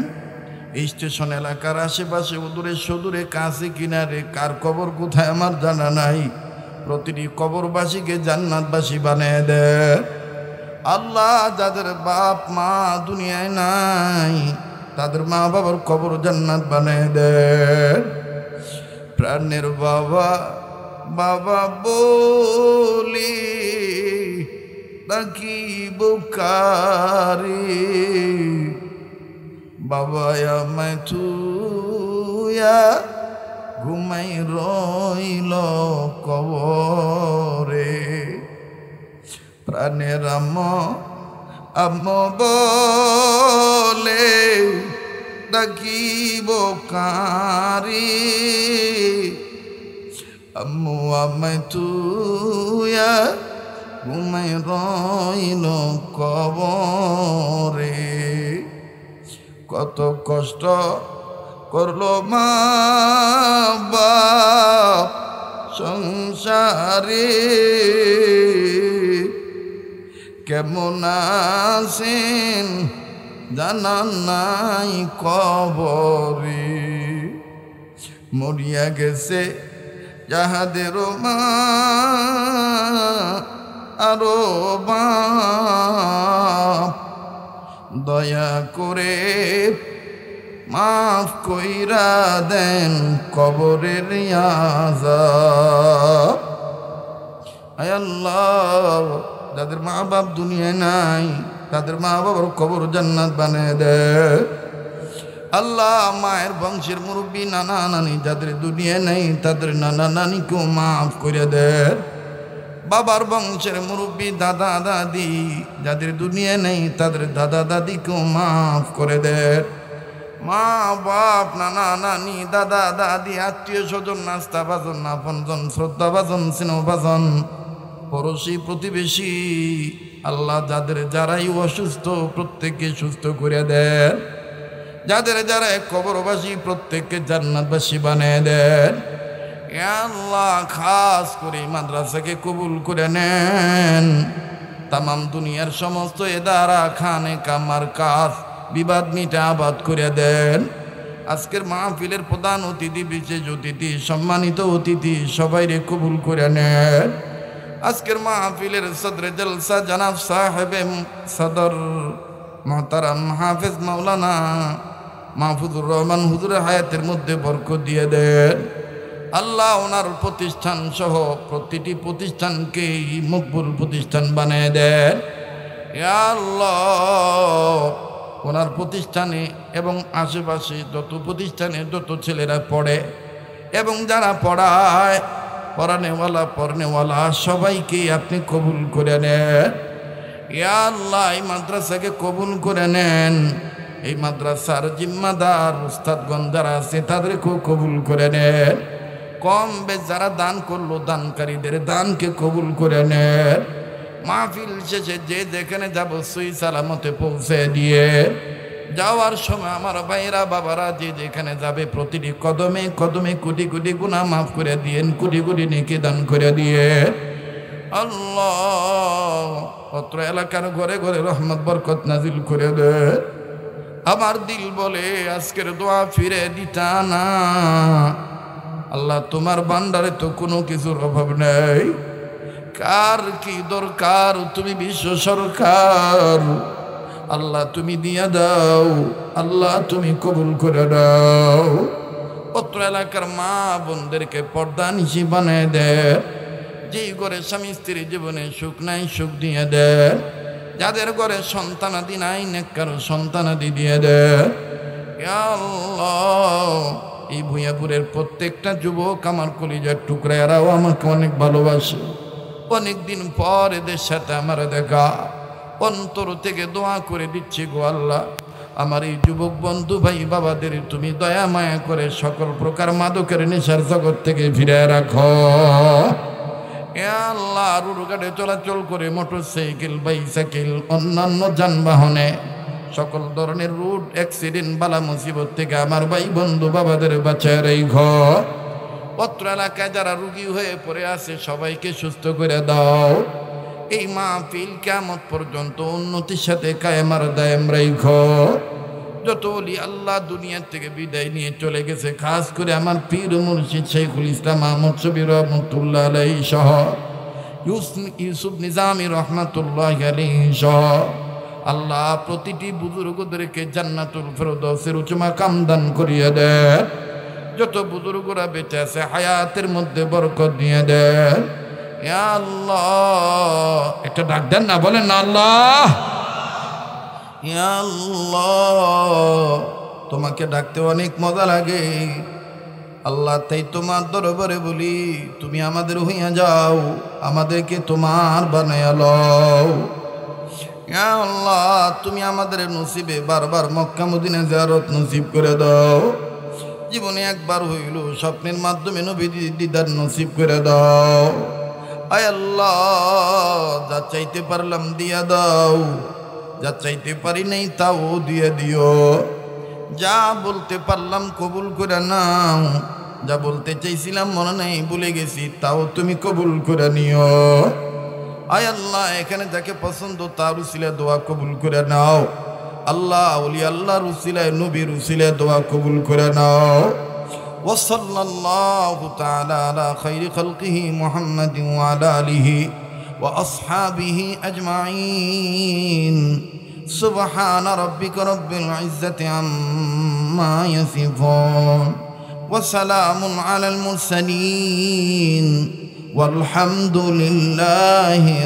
এই স্টেশন এলাকার আশেপাশে দূরে সদূরে কাছে কিনারে কার কবর কোথায় আমার জানা নাই, প্রতিটি কবরবাসীকে জান্নাতবাসী বানিয়ে দেন আল্লাহ। যাদের বাপ মা দুনিয়ায় নাই তাদের মা বাবার কবর জান্নাত বানিয়ে দেন। প্রাণের বাবা বাবা বলি ডাকিব কারে, বাবা আমায় থুয়া ঘুমাই রইল কবরে। প্রাণের আম্ম বলে ডাকিব কারে, আম্মু আমায় থুয়া ঘুমাই রইল কবরে। কত কষ্ট করলো মা বাপ সংসারে, কেমন আছেন জানান নাই কবরে। মরিয়া গেছে যাহাদের মা আরো বাপ, দয়া করে মাফ কইরা দেন কবরের আযাব। আয় আল্লাহ, যাদের মা বাপ দুনিয়ায় নাই তাদের মা বাবার কবর জান্নাত বানিয়ে দেন আল্লাহ। মায়ের বংশের মুরব্বী নানা নানি যাদের দুনিয়ায় নেই তাদের নানা নানিকেও মাফ করে দেন। বাবার বংশের মুরব্বী দাদা দাদি যাদের দুনিয়ায় নেই তাদের দাদা দাদিকেও মাফ করে দেন। মা বাপ নানা নানি দাদা দাদি আত্মীয় স্বজন নাস্তা বাজন আপনজন শ্রদ্ধা বাজন স্নেহ বাজন পড়োশি প্রতিবেশী আল্লাহ যাদের যারাই অসুস্থ প্রত্যেককে সুস্থ করে দেন। যাদের যারা কবরবাসী প্রত্যেককে জান্নাতবাসী বানিয়ে দেন। আল্লাহ খাস করে মাদ্রাসাকে কবুল করে নেন। তামাম দুনিয়ার সমস্ত এদারা খানে কামার কাজ বিবাদ মিটা আবাদ করে দেন। আজকের মাহফিলের প্রধান অতিথি বিশেষ অতিথি সম্মানিত অতিথি সবাইরে কবুল করে নেন। আজকের মাহফিলের সদরে জলসা জনাব সাহেবে সদর মোহতারাম হাফেজ মাওলানা মাহফুজুর রহমান হুজুরের হায়াতের মধ্যে বরকত দিয়ে দেন আল্লাহ। ওনার প্রতিষ্ঠান সহ প্রতিটি প্রতিষ্ঠানকে মকবুল প্রতিষ্ঠান বানিয়ে দেন ইয়া আল্লাহ। ওনার প্রতিষ্ঠানে এবং আশেপাশে যত প্রতিষ্ঠানে যত ছেলেরা পড়ে এবং যারা পড়ায়, পড়ানেওয়ালা সবাইকে আপনি কবুল করে নেন ইয়া আল্লাহ। এই মাদ্রাসাকে কবুল করে নেন। এই মাদ্রাসার জিম্মাদার উস্তাদগণ যারা আছে তাদেরকেও কবুল করে নেন। কম বেশ যারা দান করলো দানকারীদের দানকে কবুল করে নেন। মাহফিল শেষে যে যেখানে যাব সই সালামতে পৌঁছে দিয়ে যাওয়ার সময় আমার ভাইরা বাবারা যে যেখানে যাবে প্রতিটি কদমে কদমে কোটি কোটি গুনাহ মাফ করে দিয়েন, কোটি কোটি নেকি দান করে দিয়ে আল্লাহ। অত্র এলাকার ঘরে ঘরে রহমত বরকত নাজিল করে দে। আমার দিল বলে আজকের দোয়া ফিরে দিতা না আল্লাহ। তোমার ভান্ডারে তো কোনো কিছুর অভাব নেই। কার কি দরকার, তুমি বিশ্ব সরকার আল্লাহ, তুমি দিয়া দাও আল্লাহ, তুমি কবুল করে দাও। অত্র এলাকার মা বোনদেরকে পর্দা নিশি বানিয়ে দে। যেই ঘরে স্বামী স্ত্রীর জীবনে সুখ নাই সুখ দিয়ে দে। যাদের ঘরে সন্তানাদি নাই নেককার সন্তানাদি দিয়ে দে ইয়া আল্লাহ। এই ভুঁইয়াপুরের প্রত্যেকটা যুবক আমার কলিজার টুকরা, এরাও আমাকে অনেক ভালোবাসে। অনেকদিন পর এদের সাথে আমার দেখা, অন্তর থেকে দোয়া করে দিচ্ছি গো আল্লাহ, আমার এই যুবক বন্ধু ভাই বাবাদের তুমি দয়া মায়া করে সকল প্রকার মাদকের নেশার জগৎ থেকে ফিরে রাখো আল্লাহ। রুরুঘাটে চলাচল করে মোটরসাইকেল বাইসাইকেল অন্যান্য যানবাহনে সকল ধরনের রুট অ্যাক্সিডেন্ট বালা মুসিবত থেকে আমার ভাই বন্ধু বাবাদের বাঁচায় রেখো। অত্র এলাকায় যারা রুগী হয়ে পড়ে আছে সবাইকে সুস্থ করে দাও। এই মাহফিল কিয়ামত পর্যন্ত উন্নতির সাথে কায়েম আর দায়েম রেখো। যত ওলি আল্লাহ দুনিয়া থেকে বিদায় নিয়ে চলে গেছে, খাস করে আমার পীর মুর্শিদ শাইখুল ইসলাম আহমদ শবীর রহমতুল্লাহ আলাইহি সহ ইউসুফ নিজামী রহমতুল্লাহ আলাইহি সহ আল্লাহ প্রতিটি বুজুর্গদেরকে জান্নাতুল ফেরদৌসের উচ্চ মাকাম দান করিয়ে দেন। যত বুজুর্গরা বেঁচে আছে হায়াতের মধ্যে বরকত দিয়ে দেন ইয়া আল্লাহ। একটা ডাক দেন না, বলেন না আল্লাহ। ইয়া আল্লাহ, তোমাকে ডাকতে অনেক মজা লাগে আল্লাহ, তাই তোমার দরবারে বলি তুমি আমাদের হইয়া যাও, আমাদেরকে তোমার বানায়া লও ইয়া আল্লাহ। তুমি আমাদের নসিবে বারবার মক্কা মদিনা জিয়ারত নসিব করে দাও। জীবনে একবার হইল স্বপ্নের মাধ্যমে নবী দিদার নসিব করে দাও আয় আল্লাহ। যা চাইতে পারলাম দিয়া দাও, যা চাইতে পারি নাই তাও দিয়ে দিও। যা বলতে পারলাম কবুল করে নাও, যা বলতে চাইছিলাম মনে নেই ভুলে গেছি তাও তুমি কবুল করে নিও আয় আল্লাহ। এখানে যাকে পছন্দ তার উসিলায় দোয়া কবুল করে নাও আল্লাহ। ওলি আল্লাহর উসিলায় নবীর উসিলায় দোয়া কবুল করে নাও। وصلى الله تعالى على خير خلقه محمد وعلى آله وأصحابه أجمعين سبحان ربك رب العزة عما يصفون وسلام على المرسلين والحمد لله